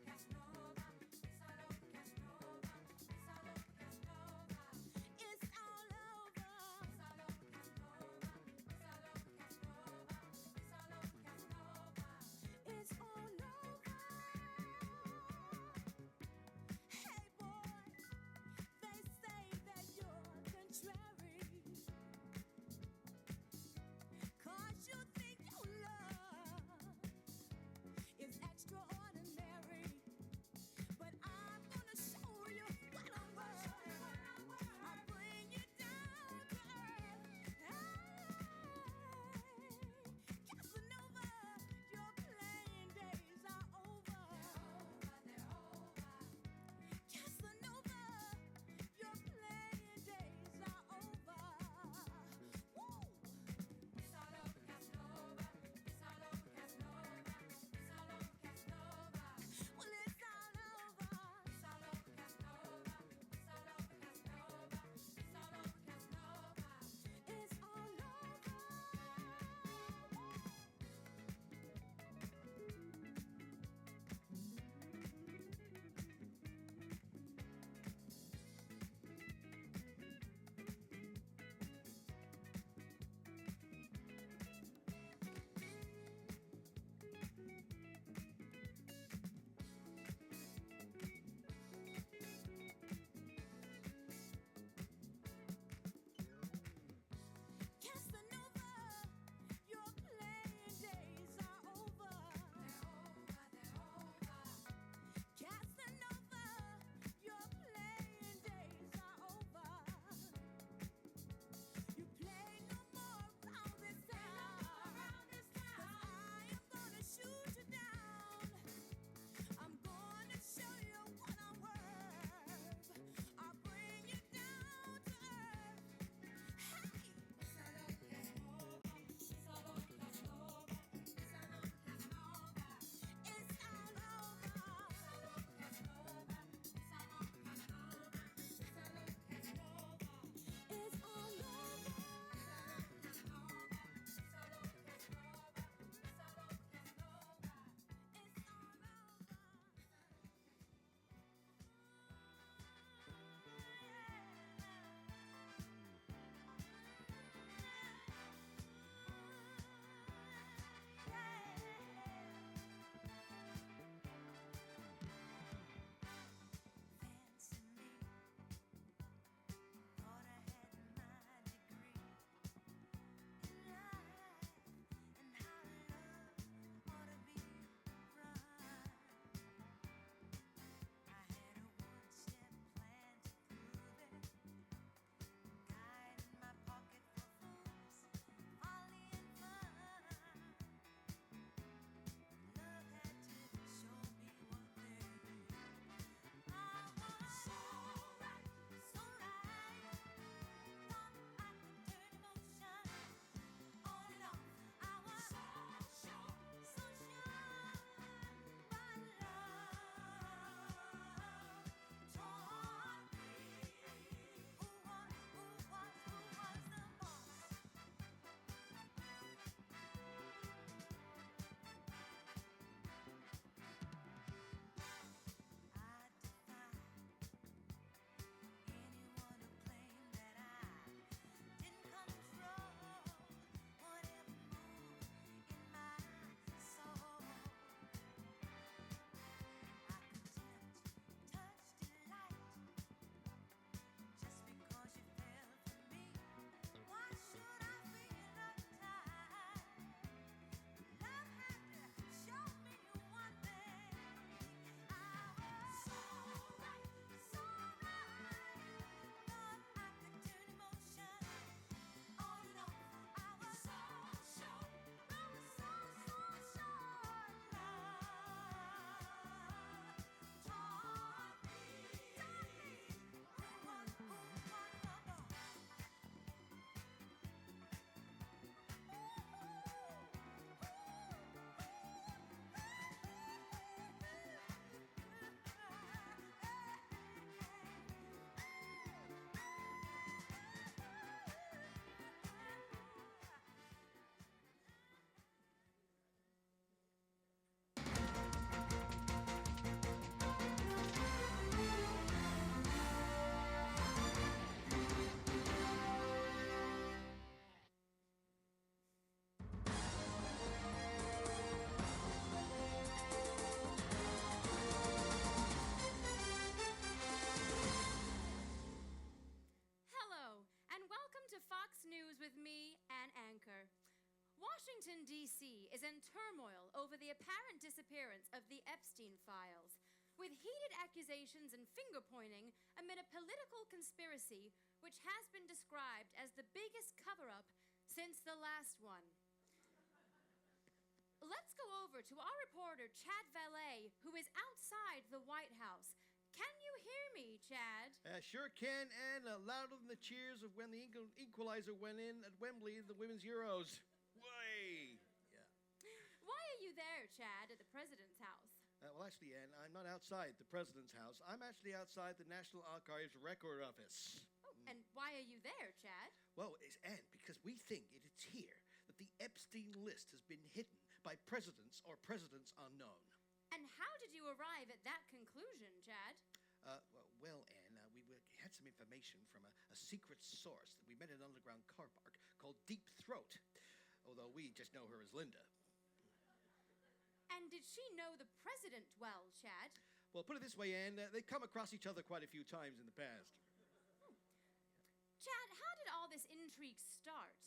Washington, D.C. is in turmoil over the apparent disappearance of the Epstein files, with heated accusations and finger-pointing amid a political conspiracy which has been described as the biggest cover-up since the last one. Let's go over to our reporter, Chad Valet, who is outside the White House. Can you hear me, Chad? Sure can, and louder than the cheers of when the equalizer went in at Wembley in the Women's Euros. Way! Yeah. Why are you there, Chad, at the President's house? Well, actually, Anne, I'm not outside the President's house. I'm actually outside the National Archives Record Office. Oh, and why are you there, Chad? Well, it's Anne, because we think it's here that the Epstein list has been hidden by presidents or presidents unknown. And how did you arrive at that conclusion, Chad? Well, Anne, we had some information from a secret source that we met in an underground car park called Deep Throat, although we just know her as Linda. And did she know the president well, Chad? Well, put it this way, Anne, they've come across each other quite a few times in the past. Chad, how did all this intrigue start?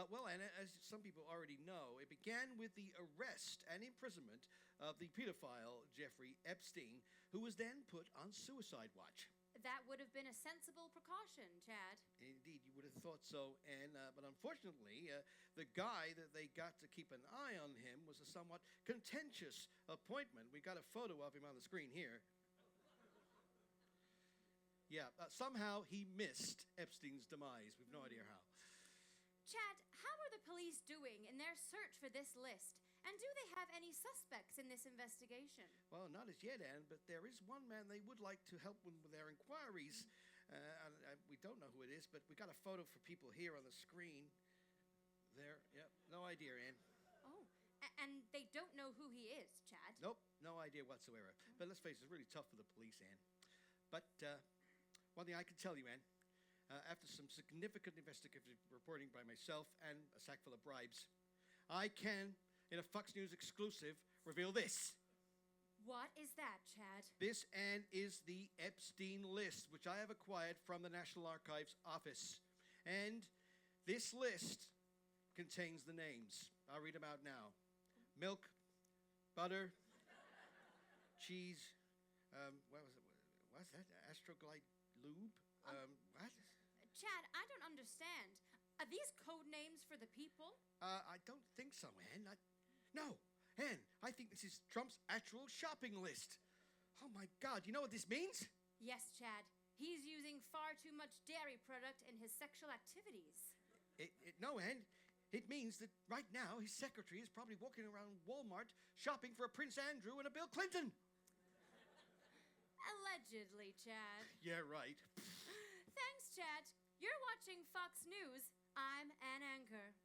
Well, Anne, as some people already know, it began with the arrest and imprisonment of the pedophile Jeffrey Epstein, who was then put on suicide watch. That would have been a sensible precaution, Chad. Indeed, you would have thought so, Anne, but unfortunately, the guy that they got to keep an eye on him was a somewhat contentious appointment. We got a photo of him on the screen here. Yeah, somehow he missed Epstein's demise. We've no idea how. Chad, how are the police doing in their search for this list? And do they have any suspects in this investigation? Well, not as yet, Anne, but there is one man they would like to help them with their inquiries. We don't know who it is, but we got a photo for people here on the screen. There, yep, no idea, Anne. Oh, and they don't know who he is, Chad? Nope, no idea whatsoever. But let's face it, it's really tough for the police, Anne. But one thing I can tell you, Anne, after some significant investigative reporting by myself and a sack full of bribes, I can, in a Fox News exclusive, reveal this. What is that, Chad? This, Anne, is the Epstein list, which I have acquired from the National Archives office. And this list contains the names. I'll read them out now. Milk, butter, cheese, what was it? What's that? Astroglide lube? What? Chad, I don't understand. Are these code names for the people? I don't think so, Anne. No, Anne, I think this is Trump's actual shopping list. Oh, my God. You know what this means? Yes, Chad. He's using far too much dairy product in his sexual activities. No, Anne. It means that right now his secretary is probably walking around Walmart shopping for a Prince Andrew and a Bill Clinton. Allegedly, Chad. Yeah, right. Thanks, Chad. You're watching Fox News. I'm Ann Anchor.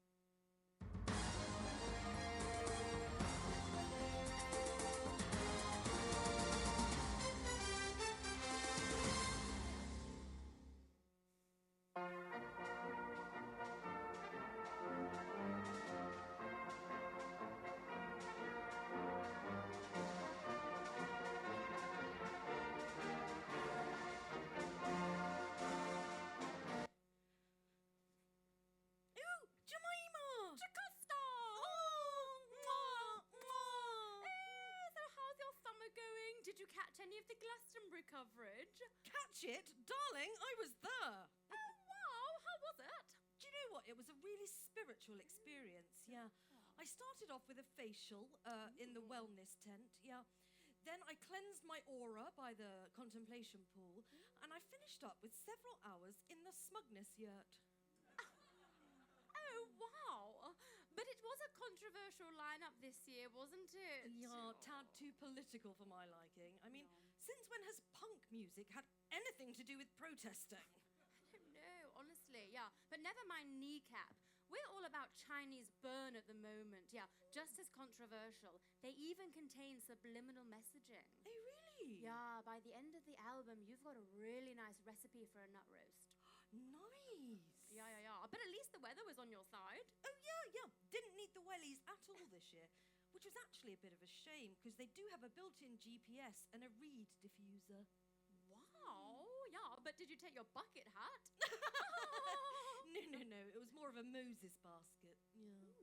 Did you catch any of the Glastonbury coverage? Catch it? Darling, I was there. Oh, wow. How was it? Do you know what? It was a really spiritual experience, yeah. I started off with a facial in the wellness tent, yeah. Then I cleansed my aura by the contemplation pool, and I finished up with several hours in the smugness yurt. Oh, wow. But it was a controversial lineup this year, wasn't it? Yeah, tad too political for my liking. I mean, since when has punk music had anything to do with protesting? I don't know, honestly, yeah. But never mind kneecap. We're all about Chinese Behn at the moment, yeah. Just as controversial. They even contain subliminal messaging. Oh, really? Yeah, by the end of the album, you've got a really nice recipe for a nut roast. Nice. Yeah. But at least the weather was on your side. Oh, yeah. Didn't need the wellies at all this year, which was actually a bit of a shame because they do have a built-in GPS and a reed diffuser. Wow. Yeah, but did you take your bucket hat? No. It was more of a Moses basket. Yeah.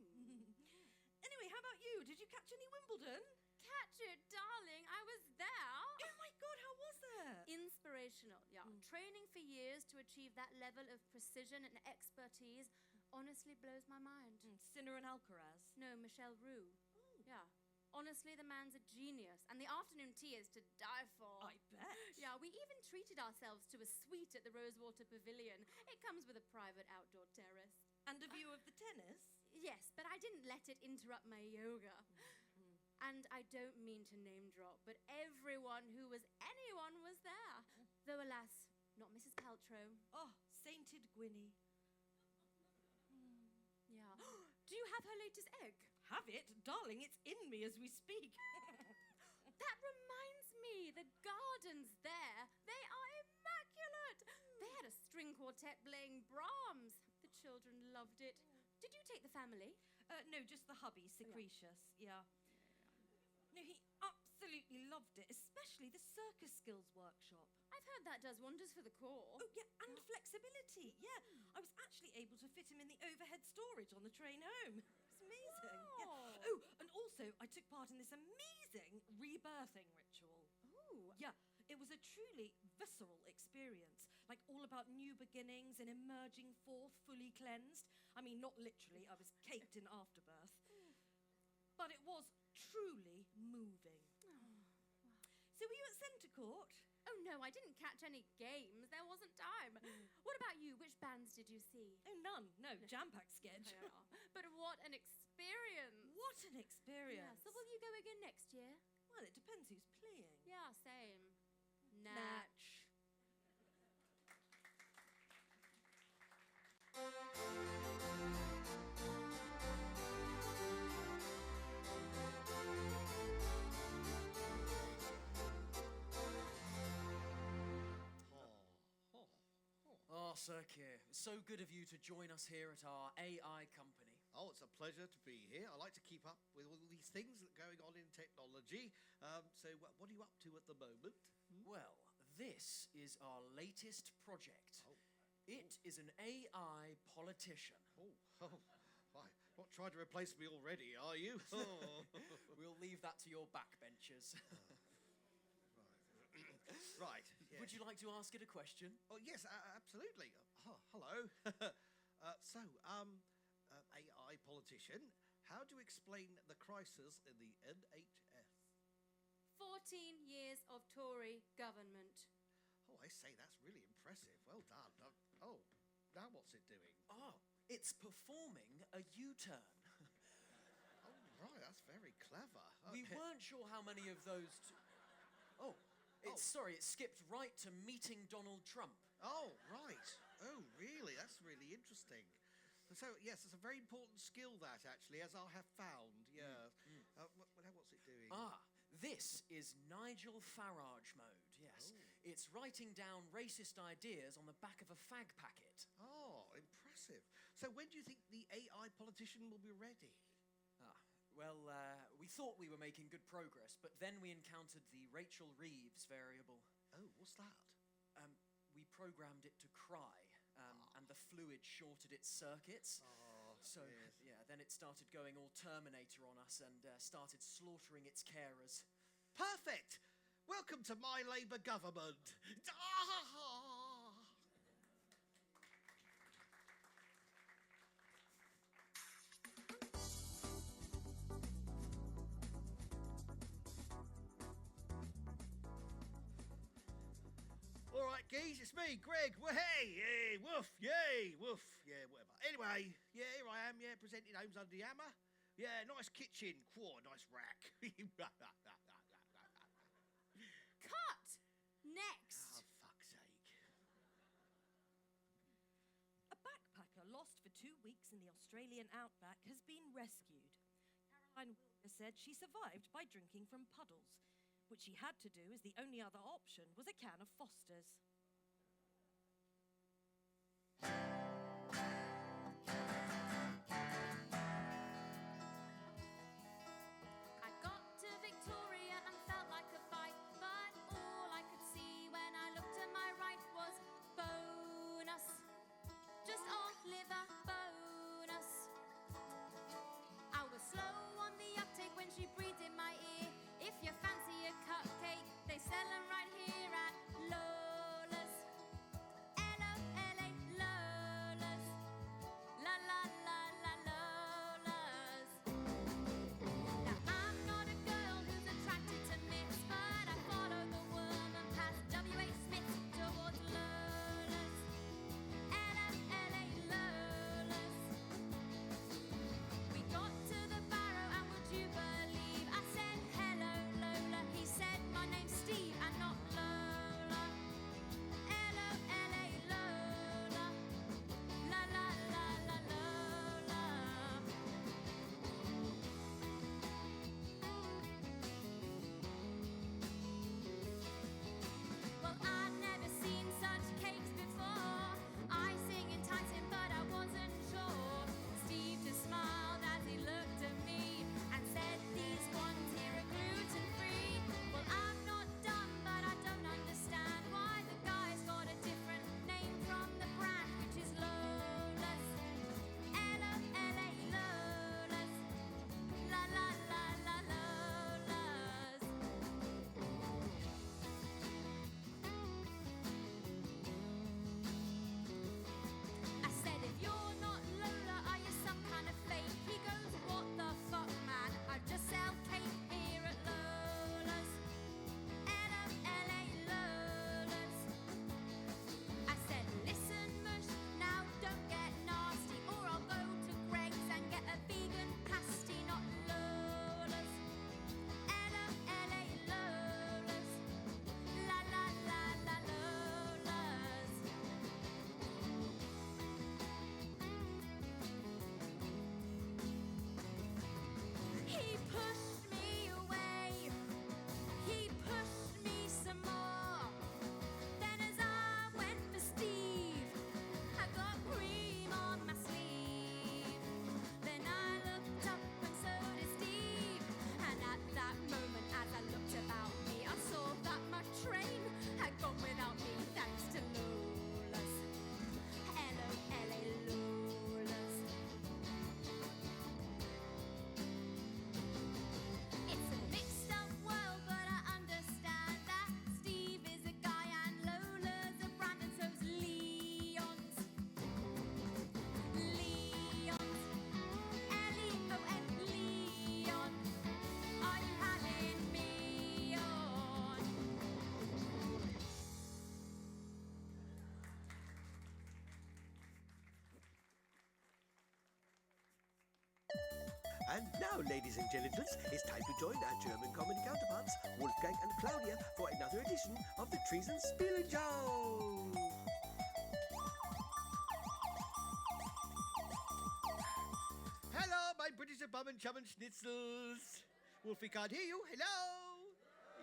Anyway, how about you? Did you catch any Wimbledon? Catch it, darling. I was there. Oh my God, how was that? Inspirational, yeah. Training for years to achieve that level of precision and expertise honestly blows my mind. Sinner and Alcaraz. No, Michelle Roux. Yeah. Honestly, the man's a genius, and the afternoon tea is to die for. I bet. Yeah, we even treated ourselves to a suite at the Rosewater Pavilion. It comes with a private outdoor terrace. And a view of the tennis? Yes, but I didn't let it interrupt my yoga. And I don't mean to name drop, but anyone was there. Though, alas, not Mrs. Paltrow. Oh, sainted Gwynnie. Yeah. Do you have her latest egg? Have it? Darling, it's in me as we speak. That reminds me, the gardens there, they are immaculate. They had a string quartet playing Brahms. The children loved it. Did you take the family? No, just the hubby, Secretius. Yeah. No, he absolutely loved it, especially the circus skills workshop. I've heard that does wonders for the core. Oh, yeah, and flexibility. Yeah, I was actually able to fit him in the overhead storage on the train home. It's amazing. Yeah. Wow. Oh, and also I took part in this amazing rebirthing ritual. Ooh. Yeah, it was a truly visceral experience, like all about new beginnings and emerging forth fully cleansed. I mean, not literally, I was caked in afterbirth. But it was truly moving. So were you at Centre Court? Oh, no, I didn't catch any games. There wasn't time. What about you? Which bands did you see? Oh, none. No, jam-packed sketch. Yeah. But what an experience. What an experience. Yeah, so will you go again next year? Well, it depends who's playing. Yeah, same. Natch. Oh, Sir Keir, so good of you to join us here at our AI company. Oh, it's a pleasure to be here. I like to keep up with all these things that are going on in technology. So what are you up to at the moment? Well, this is our latest project. It is an AI politician. Why, not trying to replace me already, are you? We'll leave that to your backbenchers. Right. Yes. Would you like to ask it a question? Oh, yes, absolutely. Hello. AI politician, how do you explain the crisis in the NHS? 14 years of Tory government. Oh, I say, that's really impressive. Well done. Now what's it doing? Oh, it's performing a U-turn. Oh, right, that's very clever. We weren't sure how many of those... Sorry, it skipped right to meeting Donald Trump. Oh, right. Oh, really? That's really interesting. So, yes, it's a very important skill, that, actually, as I have found. Yeah. What's it doing? This is Nigel Farage mode, yes. Oh. It's writing down racist ideas on the back of a fag packet. Oh, impressive. So when do you think the AI politician will be ready? We thought we were making good progress, but then we encountered the Rachel Reeves variable. Oh, what's that? We programmed it to cry, and the fluid shorted its circuits. So, yes. yeah, then it started going all Terminator on us and started slaughtering its carers. Perfect! Welcome to my Labour government. All right, geez, it's me, Greg. Well, hey, yay, woof, yay, woof, yeah, whatever. Anyway, yeah, here I am, yeah, presenting Homes Under the Hammer. Yeah, nice kitchen, nice rack. Cut! Next. Oh, fuck's sake. A backpacker lost for 2 weeks in the Australian outback has been rescued. Caroline Wilker said she survived by drinking from puddles, which she had to do as the only other option was a can of Foster's. I got to Victoria and felt like a fight, but all I could see when I looked to my right was bonus. Just all liver bonus. I was slow on And now, ladies and gentlemen, it's time to join our German comedy counterparts, Wolfgang and Claudia, for another edition of the Treason Spielen Show. Hello, my British Bum and Chum and Schnitzels. Wolfie can't hear you. Hello.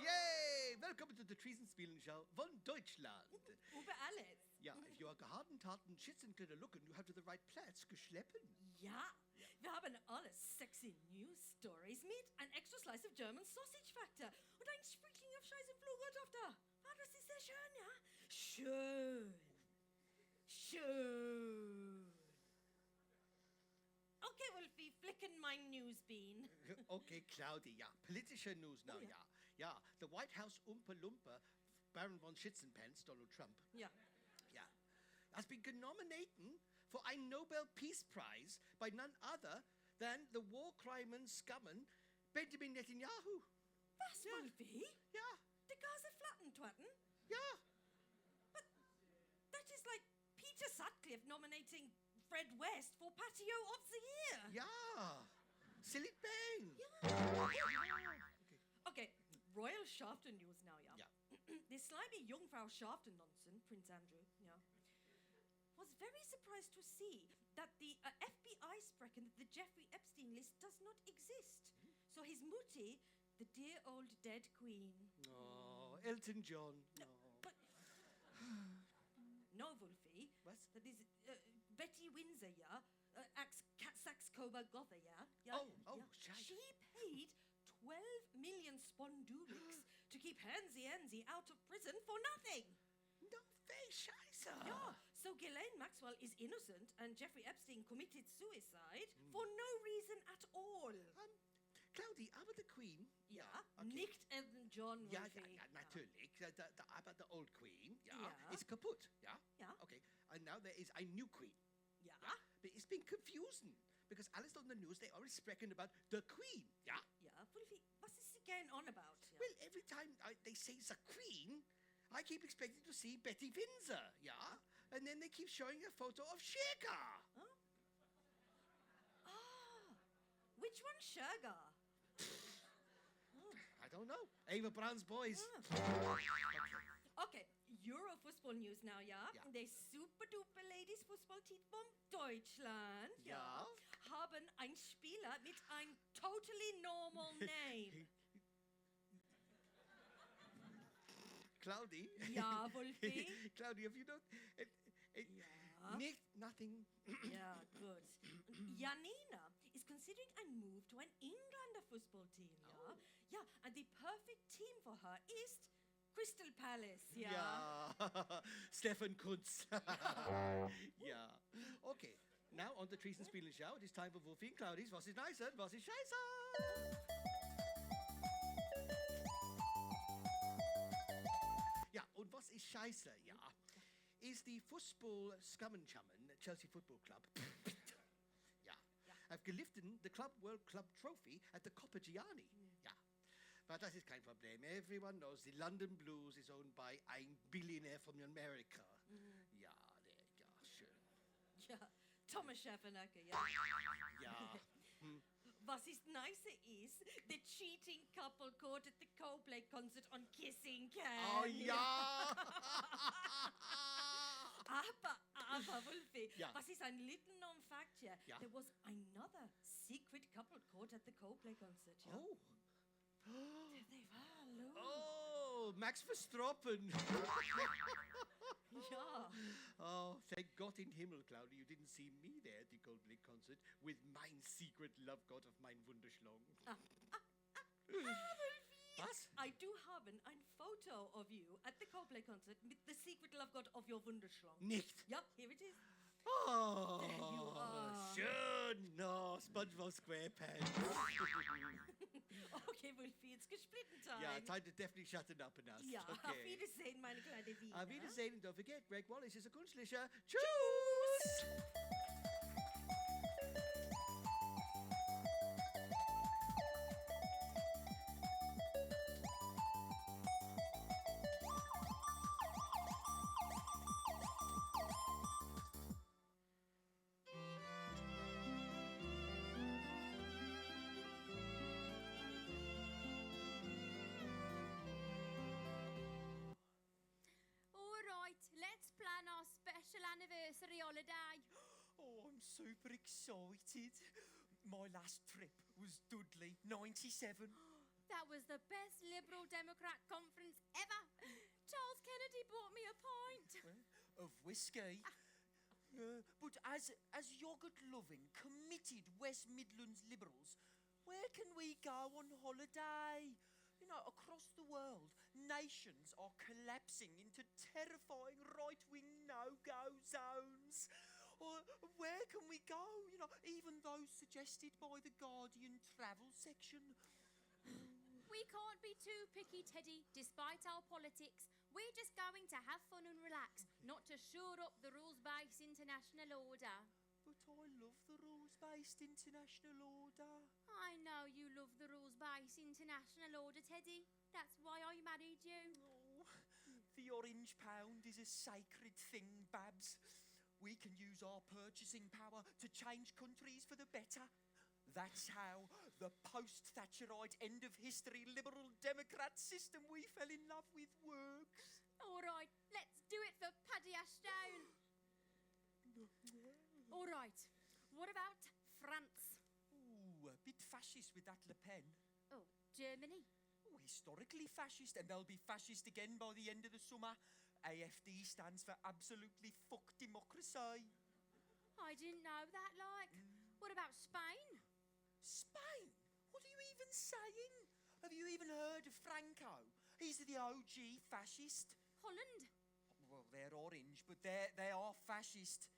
Yay. Welcome to the Treason Spielen Show von Deutschland. Über alles. Ja, if you are geharden, taten, schitzenkleider looken, you have to the right place geschleppen. Ja, wir haben alles sexy News Stories mit ein extra slice of German Sausage Factor und ein Sprinkling of Scheiß im Flugertofter. Ah, das ist sehr schön, ja? Schön. Schön. Okay, Wolfie, flicken mein Newsbean. Okay, Claudia. Politische news now, Oh, yeah. Yeah, the White House Oompa Loompa, Baron von Schützenpants, Donald Trump, Ja. has been nominated for a Nobel Peace Prize by none other than the war crime and scumman Benjamin Netanyahu. Was, Wolfie? Yeah, Der Gaza Flattentwatten? yeah. But that is like Peter Sutcliffe nominating Fred West for Patio of the Year. Yeah. Silly Behn. Okay, Royal Shafton News now, ja? Ja. The slimy Jungfrau Shafton nonsense, Prince Andrew, ja, was very surprised to see that the FBI reckon that the Jeffrey Epstein list does not exist. So his mutti, the dear old dead queen. Oh, Elton John. No, but no, Wolfie. Was? That is Betty Windsor, yeah, Cat Saxcoba Gotha, yeah. Oh, yeah. shite. She paid 12 million spondulics to keep Hansy out of prison for nothing. No face, Scheiße. Yeah. So Ghislaine Maxwell is innocent and Jeffrey Epstein committed suicide for no reason at all. Claudie, aber the Queen. Yeah. okay. Nicked Elton John, Ja, Wolfie. natürlich. Aber the old Queen, Ja. is kaputt. Yeah? Ja. Okay, and now there is a new Queen. Yeah. But it's been confusing because alles on the news, they always speaking about the Queen. Yeah? Yeah. Wolfie, what is he going on about? Yeah. Well, every time they say the Queen, I keep expecting to see Betty Windsor. Yeah? And then they keep showing a photo of Shaker. Which one, Sugar? I don't know. Ava Brown's boys. Okay, Euro-Fußball News now, ja? Ja. Der super-duper Ladies-Fußball-Team von Deutschland, Ja. haben einen Spieler mit einem totally normal name. Claudie. Ja, Wolfie? Claudie, have you not... Ja. Nothing. Yeah, good. Janina is considering a move to an Englander football team, yeah? Yeah, and the perfect team for her is Crystal Palace, yeah? Yeah. Stefan Kunz. Yeah. Okay. Now on the Treason Spielen Show, it is time for Wolfie and Claudie's Was ist nice and was ist scheiße? Ja, und was ist scheiße, ja, is the football Scummenchummen Chelsea Football Club. Yeah. I've geliftet the Club World Club Trophy at the Coppa Gianni. Yeah. But that is kein Problem. Everyone knows the London Blues is owned by a billionaire from America. Ja, schön. Ja, Thomas Schäfernacker, ja? Ja. Was ist nicer is the cheating couple caught at the Coldplay concert on Kissing Can. Oh ja! Aber Wolfie, Ja. was ist ein little known fact here? Ja. There was another secret couple caught at the Coldplay concert, ja? Oh. There they were, look. Oh, Max Verstappen. Ja. Oh, thank God in Himmel, Claudia, you didn't see me there at the Coldplay concert with mein secret love god of mein Wunderschlong. Was? I do have ein photo of you at the Coldplay concert with the secret love god of your Wunderschlong. Nicht. Yeah, here it is. Oh, There you are. schön. No, SpongeBob SquarePants. Okay, Wolfie, it's gesplitten time. Yeah, time to definitely shut it up and us. Ja, auf Okay. Wiedersehen, meine kleine Wiener. Auf Wiedersehen und don't forget, Greg Wallace is a Kunstlicher. Tschüss! anniversary holiday? Oh, I'm super excited. My last trip was Dudley, 97. That was the best Liberal Democrat conference ever. Charles Kennedy bought me a pint. Of whiskey. But as yogurt-loving, committed West Midlands Liberals, where can we go on holiday? You know, across the world, nations are collapsing into terrifying right-wing no-go zones. Or where can we go? You know, even those suggested by the Guardian travel section. We can't be too picky, Teddy, despite our politics. We're just going to have fun and relax, not to shore up the rules-based international order. But I love the rules-based international order. I know you love the rules-based international order, Teddy. That's why I married you. Oh, the orange pound is a sacred thing, Babs. We can use our purchasing power to change countries for the better. That's how the post-Thatcherite end-of-history Liberal Democrat system we fell in love with works. All right, let's do it for Paddy Ashdown. All right, what about France? Ooh, a bit fascist with that Le Pen. Oh, Germany? Oh, historically fascist, and they'll be fascist again by the end of the summer. AFD stands for absolutely fuck democracy. I didn't know that, like. What about Spain? Spain? What are you even saying? Have you even heard of Franco? He's the OG fascist. Holland? Well, they're orange, but they are fascist.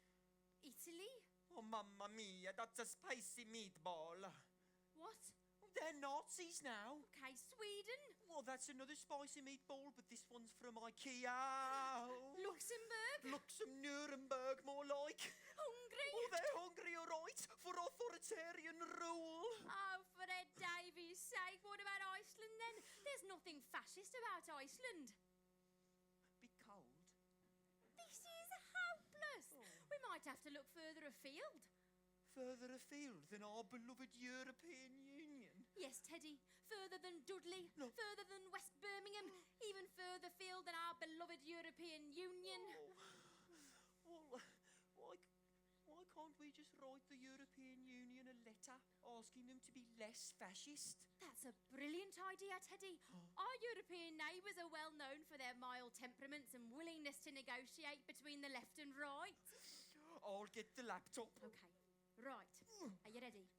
Italy? Oh, mamma mia, that's a spicy meatball. What? They're Nazis now. Okay, Sweden? Well, that's another spicy meatball, but this one's from IKEA. Luxembourg? Nuremberg, more like. Hungary? Oh, they're hungry, all right, for authoritarian rule. Oh, for Ed Davies' sake, what about Iceland then? There's nothing fascist about Iceland. Bit cold. This is hopeless. We might have to look further afield. Further afield than our beloved European Union. Yes, Teddy. Further than Dudley. No. Further than West Birmingham. Even further afield than our beloved European Union. Well, why can't we just write the European Union a letter asking them to be less fascist? That's a brilliant idea, Teddy. Our European neighbours are well known for their mild temperaments and willingness to negotiate between the left and right. I'll get the laptop. Okay, right. Are you ready?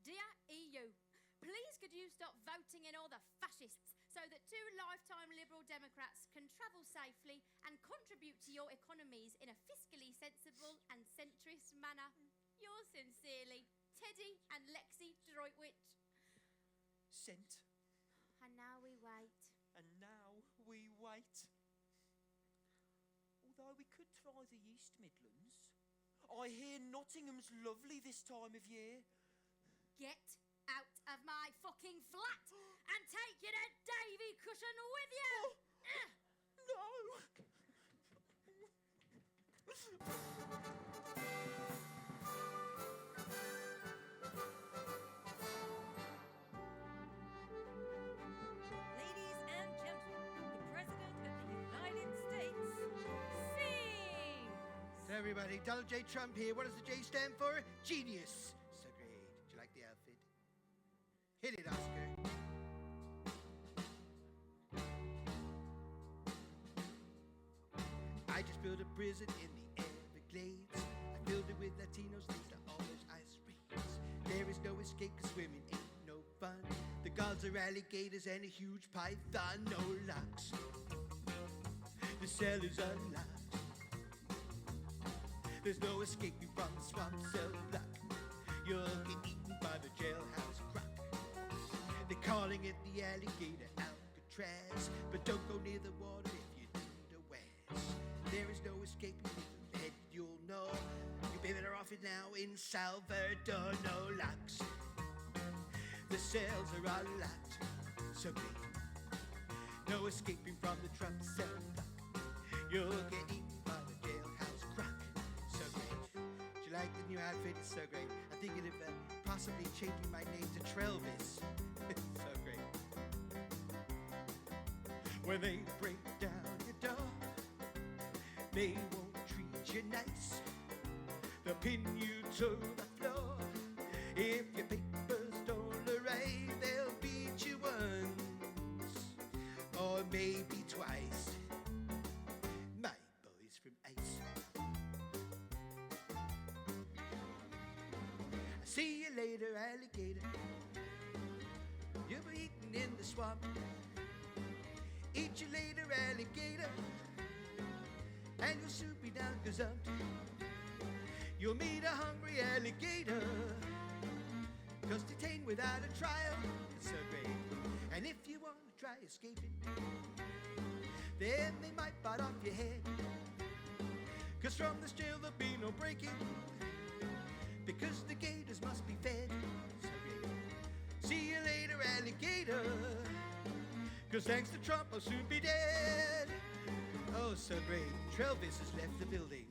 Dear EU, please could you stop voting in all the fascists so that two lifetime Liberal Democrats can travel safely and contribute to your economies in a fiscally sensible and centrist manner. Yours sincerely, Teddy and Lexi Droitwich. Sent. And now we wait. And now we wait. Although we could try the East Midlands. I hear Nottingham's lovely this time of year. Get out of my fucking flat and take your Ed Davy cushion with you! No! Ladies and gentlemen, the President of the United States sings! So everybody, Donald J. Trump here. What does the J stand for? Genius. So great. Did you like the outfit? Hit it, Oscar. I just built a prison in the Everglades. I filled it with Latinos, these are always ice raids. There is no escape 'cause swimming ain't no fun. The guards are alligators and a huge python, no locks. The cell is unlocked. There's no escaping from the swamp cell block. You'll get eaten by the jailhouse croc. They're calling it the alligator Alcatraz, but don't go near the water if you need a waz. There is no escaping from the lead, you'll know. You'll be better off it now in Salvador, no locks. The cells are unlocked, so great. No escaping from the Trump cell block. You'll get eaten by the jailhouse croc, so great. Do you like the new outfit? It's so great. I'm thinking of possibly changing my name to Trelvis. It's so great. When they break down your door, they won't treat you nice. They'll pin you to the floor. If your papers don't arrive, they'll beat you once or maybe twice. My boys from Ice. See you later, alligator. You'll be eaten in the swamp. Eat you later, alligator. And you'll soon be down gazumped. You'll meet a hungry alligator, 'cause detained without a trial is so great. And if you want to try escaping, then they might bite off your head. 'Cause from this jail there'll be no breaking, because the gators must be fed. So great. See you later, alligator, 'cause thanks to Trump I'll soon be dead. Oh, so great. Travis has left the building.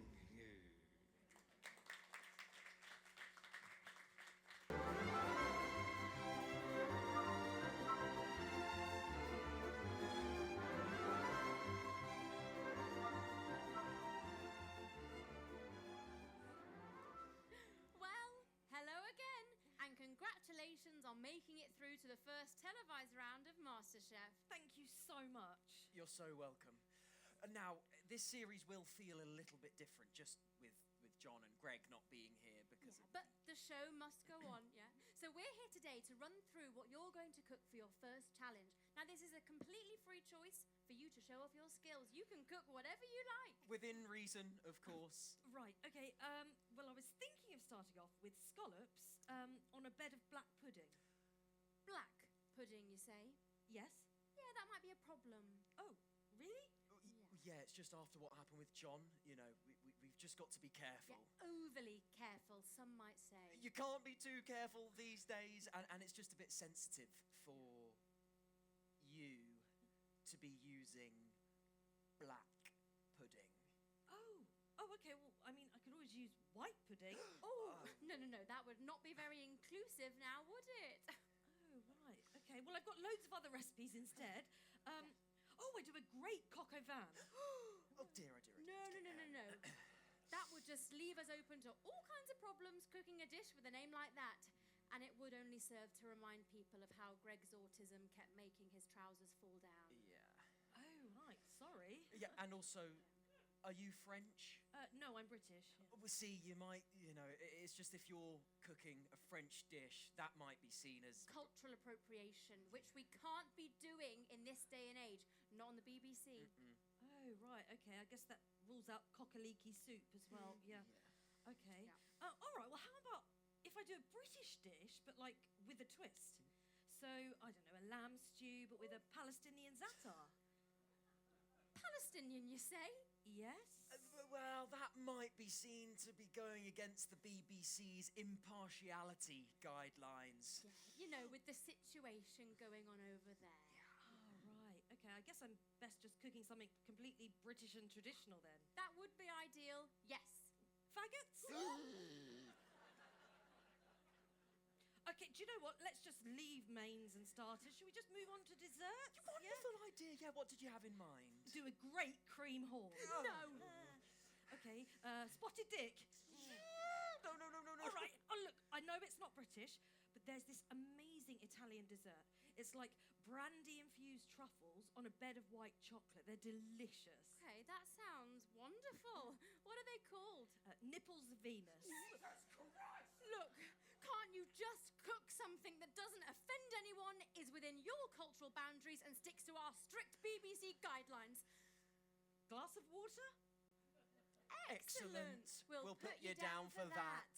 Well, hello again, and congratulations on making it through to the first televised round of MasterChef. Thank you so much. You're so welcome. Now, this series will feel a little bit different, just with John and Greg not being here because of... But the show must go on, yeah? So we're here today to run through what you're going to cook for your first challenge. Now, this is a completely free choice for you to show off your skills. You can cook whatever you like. Within reason, of course. Right, okay, well, I was thinking of starting off with scallops on a bed of black pudding. Black pudding, you say? Yes? Yeah, that might be a problem. Oh, really? Yeah, it's just after what happened with John. You know, we've just got to be careful. Yeah, overly careful, some might say. You can't be too careful these days, and it's just a bit sensitive for you to be using black pudding. Oh, okay, well, I mean, I could always use white pudding. Oh, no, that would not be very inclusive now, would it? Oh, right, okay, well, I've got loads of other recipes instead. Oh, I do a great coq au vin. Oh dear, oh dear. No. That would just leave us open to all kinds of problems cooking a dish with a name like that. And it would only serve to remind people of how Greg's autism kept making his trousers fall down. Yeah. Oh, right, sorry. Yeah, and also, are you French? No, I'm British. Yeah. Well, see, you might, it's just if you're cooking a French dish, that might be seen as... Cultural appropriation, which we can't be doing in this day and age. Not on the BBC. Oh, right, okay, I guess that rules out cock-a-leaky soup as well, yeah. Okay. Yeah. All right, well, how about if I do a British dish, but, like, with a twist? So, I don't know, a lamb stew, but with a Palestinian za'atar. Palestinian, you say? Yes? Well, that might be seen to be going against the BBC's impartiality guidelines. Yeah, you know, with the situation going on over there. Oh, right, okay, I guess I'm best just cooking something completely British and traditional then. That would be ideal, yes. Faggots? Okay, do you know what? Let's just leave mains and starters. Should we just move on to desserts? Wonderful idea. Yeah, what did you have in mind? Do a great cream horn. No. Okay, spotted dick. No. All right. Oh, look, I know it's not British, but there's this amazing Italian dessert. It's like brandy-infused truffles on a bed of white chocolate. They're delicious. Okay, that sounds wonderful. What are they called? Nipples of Venus. Look, can't you just cook something that doesn't offend anyone, is within your cultural boundaries, and sticks to our strict BBC guidelines? Glass of water? Excellent. We'll put you down for that.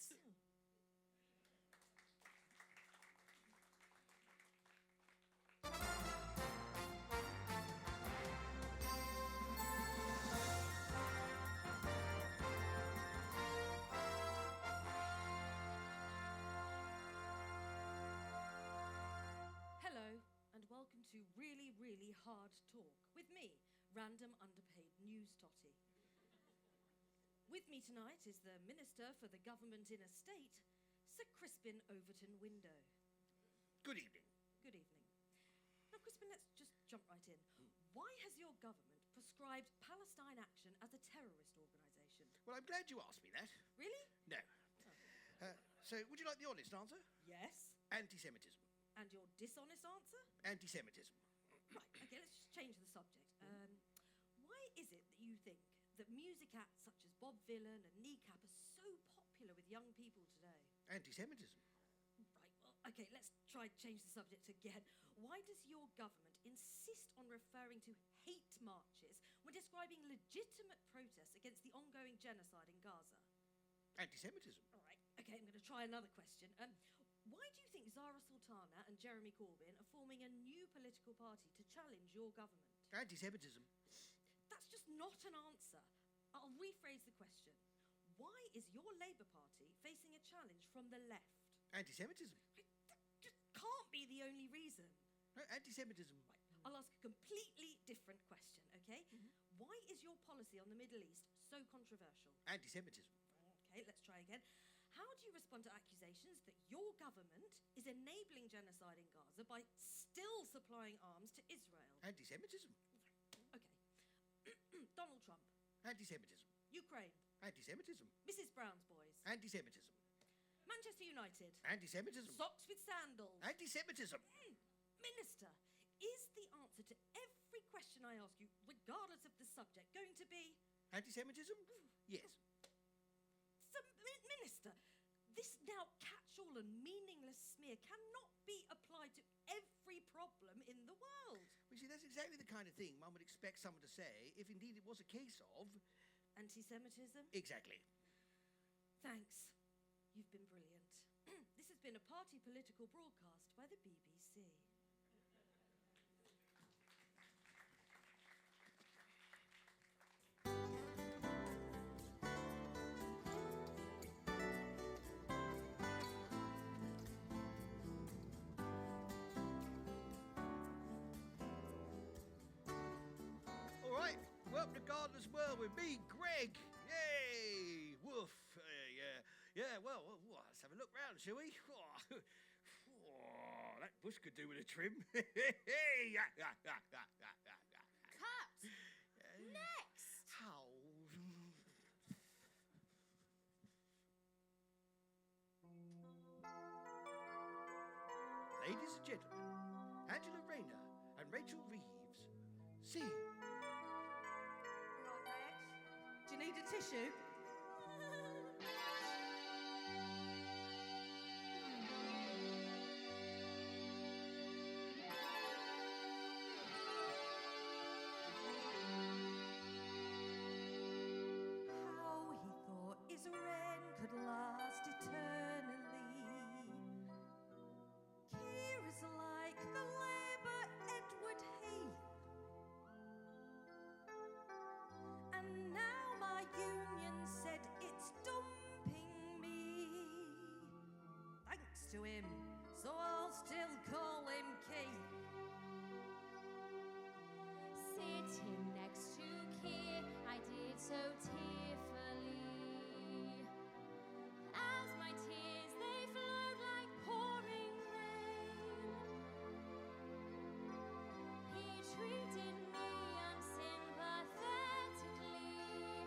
Hello, and welcome to Really, Really Hard Talk with me, random underpaid news totty. With me tonight is the Minister for the Government in a State, Sir Crispin Overton Window. Good evening. Good evening. Now, Crispin, let's just jump right in. Why has your government prescribed Palestine Action as a terrorist organisation? accusation. Well, I'm glad you asked me that. Really? No. So, would you like the honest answer? Yes. Anti-Semitism. And your dishonest answer? Anti-Semitism. Right, okay, let's just change the subject. Why is it that you think that music acts such as Bob Vylan and Kneecap are so popular with young people today? Anti-Semitism. Right, well, okay, let's try to change the subject again. Why does your government insist on referring to hate marches when describing legitimate protests against the ongoing genocide in Gaza? Anti-Semitism. All right, okay, I'm going to try another question. Why do you think Zara Sultana and Jeremy Corbyn are forming a new political party to challenge your government? Anti-Semitism. That's just not an answer. I'll rephrase the question. Why is your Labour Party facing a challenge from the left? Anti-Semitism. That just can't be the only reason. No, anti-Semitism. Right, I'll ask a completely different question, okay? Why is your policy on the Middle East so controversial? Anti-Semitism. Okay, let's try again. How do you respond to accusations that your government is enabling genocide in Gaza by still supplying arms to Israel? Anti-Semitism. Okay. Donald Trump. Anti-Semitism. Ukraine. Anti-Semitism. Mrs. Brown's Boys. Anti-Semitism. Manchester United. Anti-Semitism. Socks with sandals. Anti-Semitism. Minister, is the answer to every question I ask you, regardless of the subject, going to be... Anti-Semitism? Yes. Minister, this now catch-all and meaningless smear cannot be applied to every problem in the world. Well, you see, that's exactly the kind of thing one would expect someone to say if indeed it was a case of... Anti-Semitism? Exactly. Thanks. You've been brilliant. This has been a party political broadcast by the BBC. All right, welcome to Gardener's World with me, Greg. Yay! Woof. Yeah, well, let's have a look round, shall we? That bush could do with a trim. Cut! Next! How? Ladies and gentlemen, Angela Rayner and Rachel Reeves, sing. Right, Reg. Do you need a tissue? How he thought his reign could last eternally. Kira's like the Labour Edward Heath. And now my union said it's dumping me. Thanks to him, so I'll still call him Keith. Sitting next to Keir, I did so tearfully. As my tears they flowed like pouring rain, he treated me unsympathetically.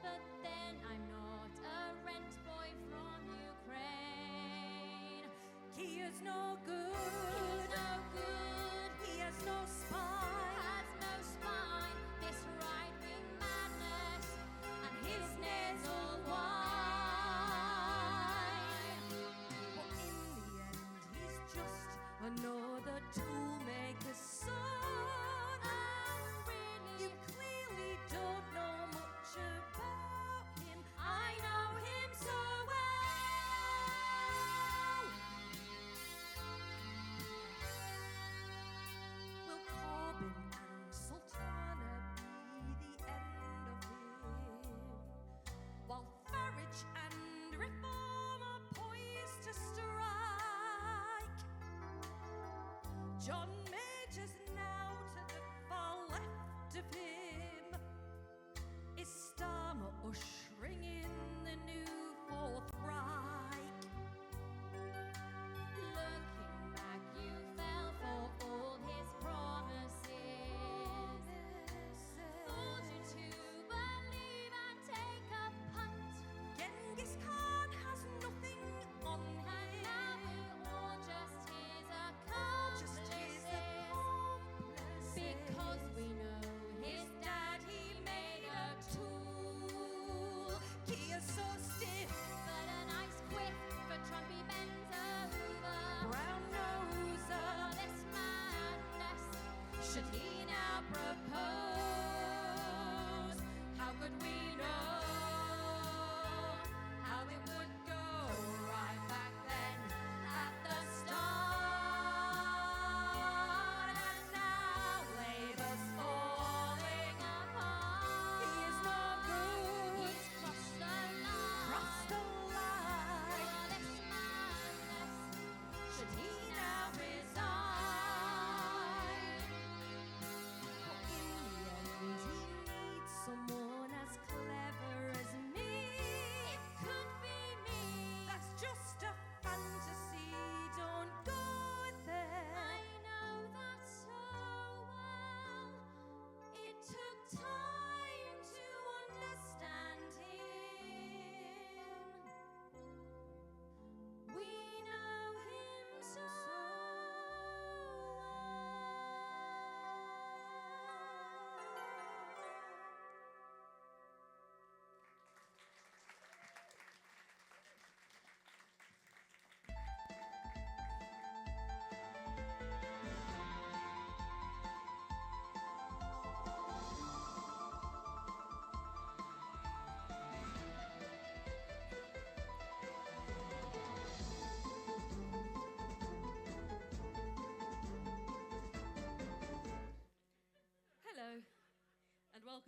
But then I'm not a rent boy from Ukraine. Kia's no good. He's no good. He has no spine. Has no spine, this right-wing madness, and his nasal whine. But in the end, he's just another toolmaker's son. Oh, really? You clearly don't know much about him. I know him so well. Will Corbyn and Sultana be the end of him? While Farage and Reform are poised to strike. John Major's now to the far left of him. Is Starmer ushering in the new Fourth Reich? Looking back, you fell for all his promises. Fooled you to believe and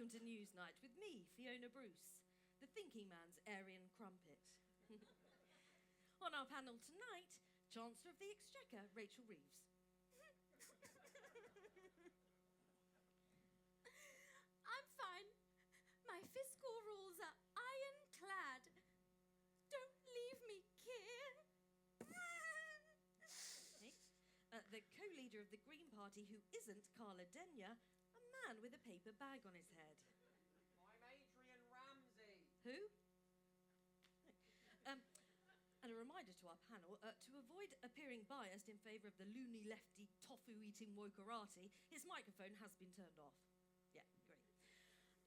welcome to Newsnight with me, Fiona Bruce, the thinking man's Aryan crumpet. On our panel tonight, Chancellor of the Exchequer, Rachel Reeves. I'm fine. My fiscal rules are ironclad. Don't leave me, Keir. The co-leader of the Green Party who isn't Carla Denyer, a man with a paper bag on his head. I'm Adrian Ramsey. Who? And a reminder to our panel, to avoid appearing biased in favour of the loony lefty tofu-eating wokerati, his microphone has been turned off. Yeah, great.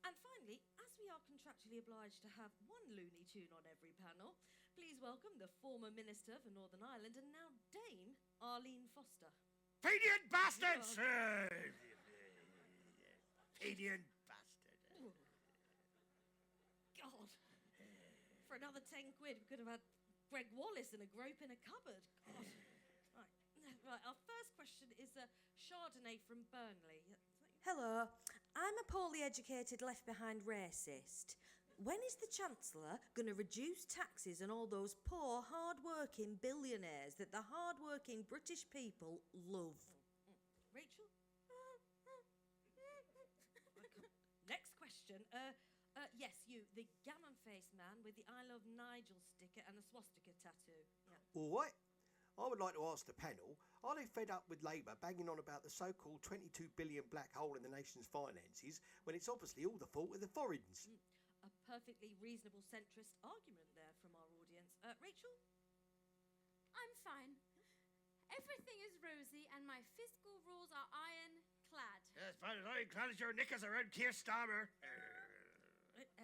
And finally, as we are contractually obliged to have one loony tune on every panel, please welcome the former Minister for Northern Ireland and now Dame Arlene Foster. Fenian bastards! Fenian bastard. God. For another 10 quid, we could have had Greg Wallace and a grope in a cupboard. God. Right, our first question is Chardonnay from Burnley. Hello, I'm a poorly educated, left behind racist. When is the Chancellor going to reduce taxes on all those poor, hard-working billionaires that the hard-working British people love? Rachel? Next question. Yes, you, the gammon-faced man with the I Love Nigel sticker and a swastika tattoo. Yeah. All right. I would like to ask the panel, are they fed up with Labour banging on about the so-called 22 billion black hole in the nation's finances when it's obviously all the fault of the foreigners? A perfectly reasonable centrist argument there from our audience. Rachel? I'm fine. Everything is rosy and my fiscal rules are ironclad. As far as ironclad as your knickers around Keir Starmer.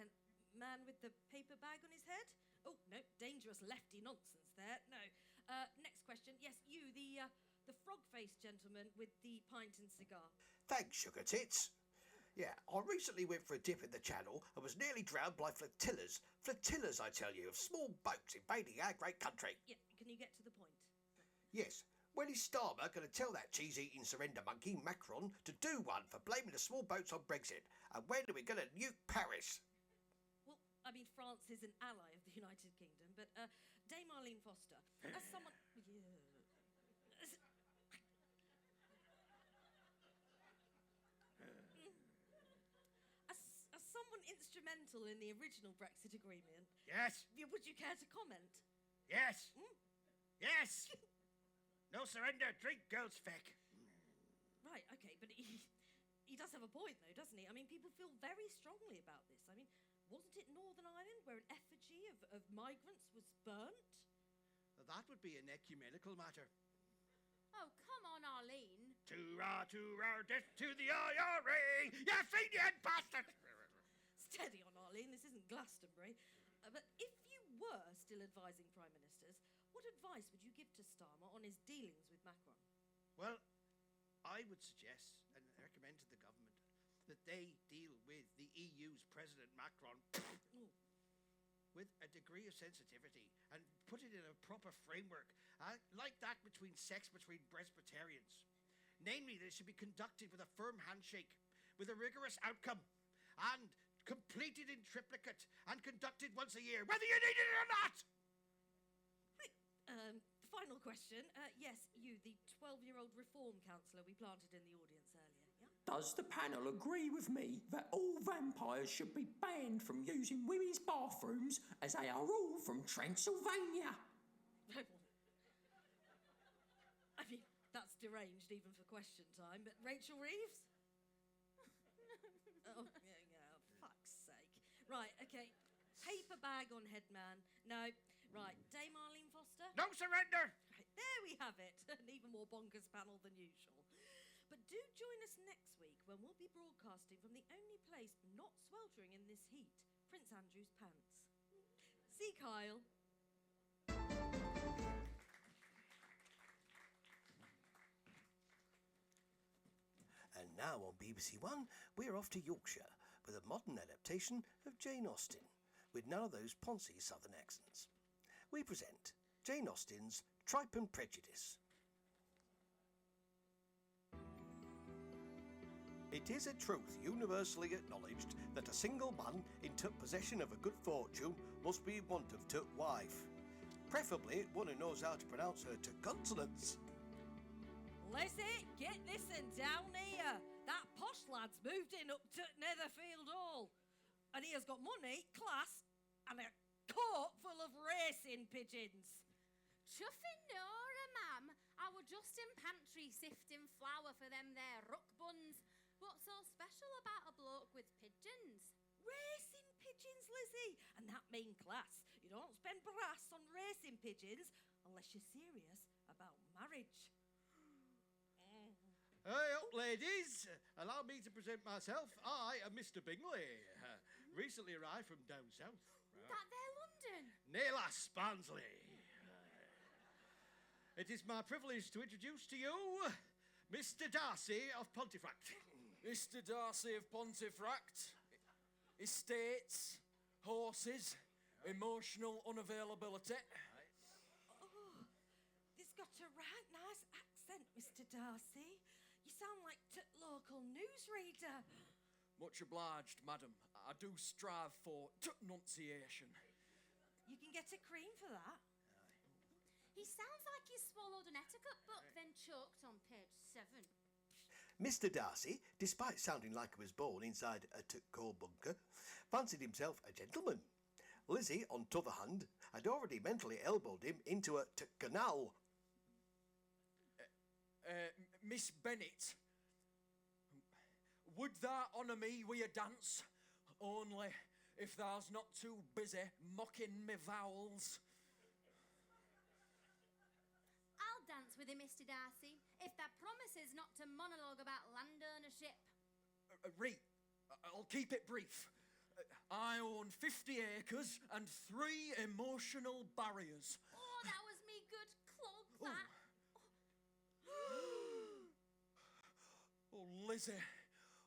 And man with the paper bag on his head? Oh, no, dangerous lefty nonsense there. No. Next question. Yes, you, the frog-faced gentleman with the pint and cigar. Thanks, sugar tits. Yeah, I recently went for a dip in the channel and was nearly drowned by flotillas. Flotillas, I tell you, of small boats invading our great country. Yeah, can you get to the point? Yes. When is Starmer going to tell that cheese-eating surrender monkey, Macron, to do one for blaming the small boats on Brexit? And when are we going to nuke Paris? Well, I mean, France is an ally of the United Kingdom, but Dame Arlene Foster, as someone... As someone instrumental in the original Brexit agreement... Yes. Would you care to comment? Yes. Yes. No surrender, drink, girls feck. Right, okay, but he does have a point, though, doesn't he? I mean, people feel very strongly about this. I mean, wasn't it Northern Ireland where an effigy of migrants was burnt? That would be an ecumenical matter. Oh, come on, Arlene. Toorah, death to the IRA, you Fenian bastard! Steady on, Arlene, this isn't Glastonbury. But if you were still advising Prime Ministers, what advice would you give to Starmer on his dealings with Macron? Well, I would suggest and recommend to the government that they deal with the EU's President Macron with a degree of sensitivity and put it in a proper framework, like that between Presbyterians. Namely, that it should be conducted with a firm handshake, with a rigorous outcome, and completed in triplicate, and conducted once a year, whether you need it or not! Final question. Yes, you, the 12-year-old reform councillor we planted in the audience earlier, yeah? Does the panel agree with me that all vampires should be banned from using women's bathrooms as they are all from Transylvania? I mean, that's deranged even for question time, but Rachel Reeves? Oh, yeah, fuck's sake. Right, okay. Paper bag on head man. No. Right, Dame Arlene Foster? No surrender! Right, there we have it. An even more bonkers panel than usual. But do join us next week when we'll be broadcasting from the only place not sweltering in this heat, Prince Andrew's pants. See Kyle. And now on BBC One, we're off to Yorkshire with a modern adaptation of Jane Austen, with none of those poncy southern accents. We present Jane Austen's Tripe and Prejudice. It is a truth universally acknowledged that a single man in possession of a good fortune must be want of wife. Preferably one who knows how to pronounce her consonants. Lizzie, get this and down here. That posh lad's moved in up to Netherfield Hall. And he has got money, class, and a coat full of racing pigeons. Chuffing Nora, ma'am. I were just in pantry sifting flour for them there ruck buns. What's so special about a bloke with pigeons? Racing pigeons, Lizzie. And that mean class. You don't spend brass on racing pigeons unless you're serious about marriage. Hey up, ladies. Allow me to present myself. I am Mr. Bingley. Recently arrived from down south. That there London. Near Lass, Barnsley. It is my privilege to introduce to you Mr. Darcy of Pontefract. Mr. Darcy of Pontefract. Estates, horses, emotional unavailability. Oh, this got a right nice accent, Mr. Darcy. You sound like local newsreader. Much obliged, madam. I do strive for pronunciation. You can get a cream for that. He sounds like he swallowed an etiquette book, then choked on page 7. Mr. Darcy, despite sounding like he was born inside a coal bunker, fancied himself a gentleman. Lizzie, on t'other hand, had already mentally elbowed him into a canal. Miss Bennett, would thou honour me wi' a dance? Only if thou's not too busy mocking me vowels. I'll dance with him, Mr. Darcy, if that promises not to monologue about land ownership. I'll keep it brief. I own 50 acres and 3 emotional barriers. Oh, that was me good clog, that. Oh, Lizzie.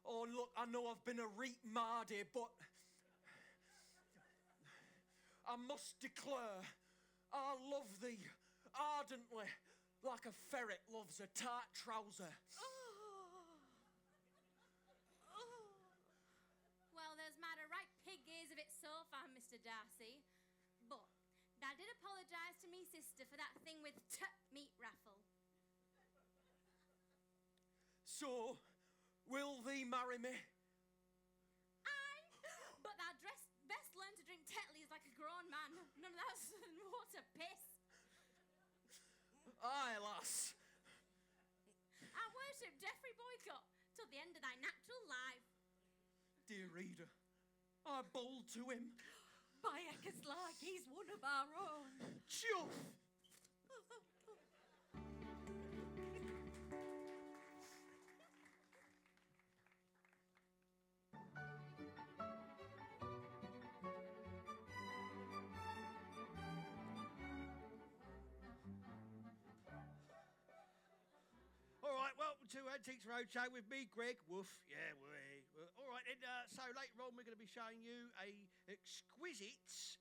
Oh, look, I know I've been a reet mardy, but I must declare I love thee ardently, like a ferret loves a tight trouser. Well, there's made a right pig ears of it so far, Mr. Darcy. But I did apologise to me sister for that thing with meat raffle. So, will thee marry me? Aye, but thou best learn to drink Tetleys like a grown man. None of that water piss. Aye, lass. I worshipped every boycott till the end of thy natural life. Dear reader, I bowl to him. By Eckers like he's one of our own. Chuff! All right, welcome to Antiques Roadshow with me, Greg. Woof. Yeah, all right, then, so later on we're going to be showing you a exquisite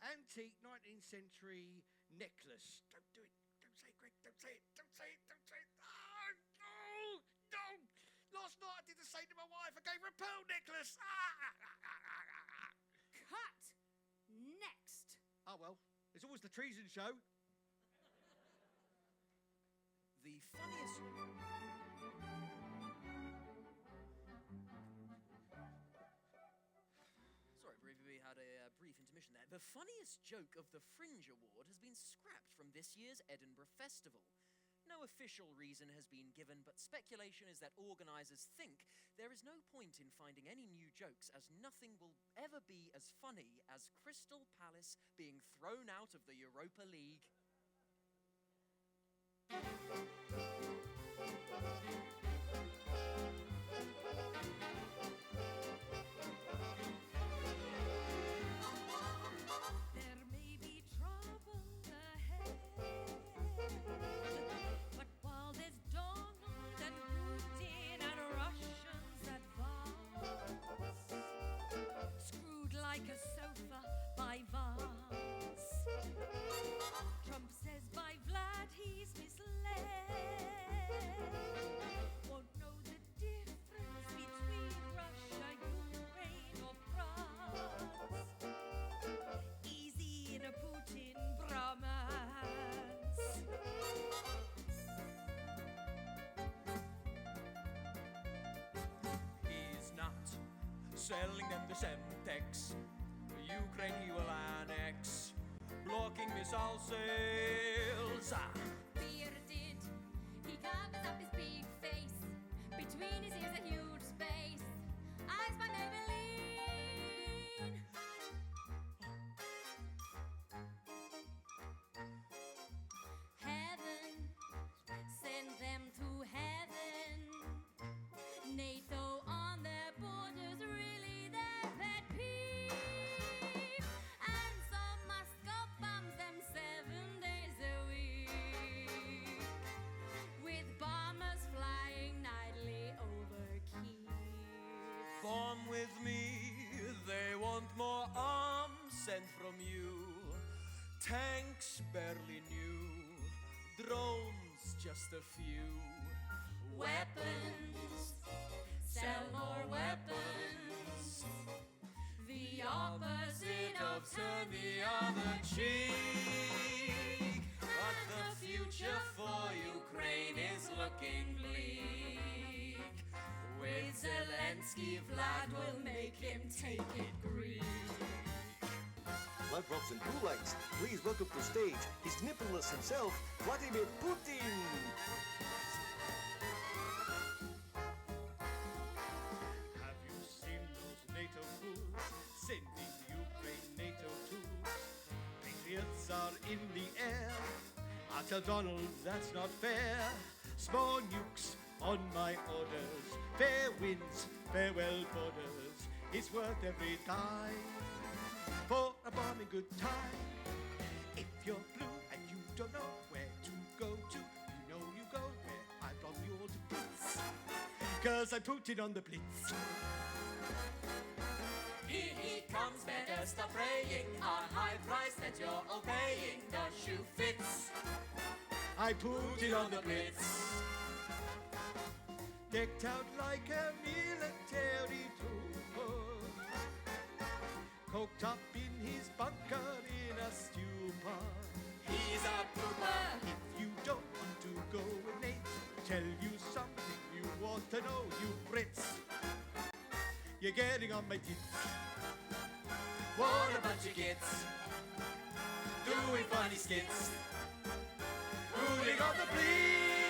antique 19th century necklace. Don't do it. Don't say it, Greg. Don't say it. Don't say it. Don't say it. Oh, no, no. Last night I did the same to my wife. I gave her a pearl necklace. Cut. Next. Oh, well, it's always the treason show. The funniest... Sorry, we had a brief intermission there. The funniest joke of the Fringe Award has been scrapped from this year's Edinburgh Festival. No official reason has been given, but speculation is that organisers think there is no point in finding any new jokes, as nothing will ever be as funny as Crystal Palace being thrown out of the Europa League. There may be trouble ahead, but while there's Donald and Putin and Russians advance, screwed like a sofa by Vance, Trump says by Vlad he's misled. selling them the Semtex. Ukraine he will annex, blocking missile sales. Bearded, he covers up his big face. Between his ears a huge space. Eyes by Maybelline. Heaven, send them to heaven. NATO on their borders, really their pet peeve. And some Moscow bombs them 7 days a week, with bombers flying nightly over Kyiv. Bomb with me, they want more arms sent from you. Tanks barely new, drones just a few. Weapons, sell more weapons. The opposite of turn the other cheek. But the future for Ukraine is looking bleak. With Zelensky, Vlad will make him take it Greek. Blood drops and blue lights. Please welcome to stage his nippleless himself, Vladimir Putin. Have you seen those NATO fools sending Ukraine NATO tools? Patriots are in the air. I tell Donald that's not fair. Small nukes on my orders. Fair winds, farewell borders. It's worth every dime for a bombing good time. If you're blue and you don't know where to go to, you know you go where I bomb you all to bits. 'Cause I put it on the blitz. Here he comes, better stop praying. A high price that you're all paying. The shoe fits. I put it on the blitz. Decked out like a military trooper, coked up in his bunker in a stupor. He's a pooper. If you don't want to go with Nate, tell you something you want to know, you Brits. You're getting on my tits. What a bunch of kids doing funny skits. Putting on the blitz.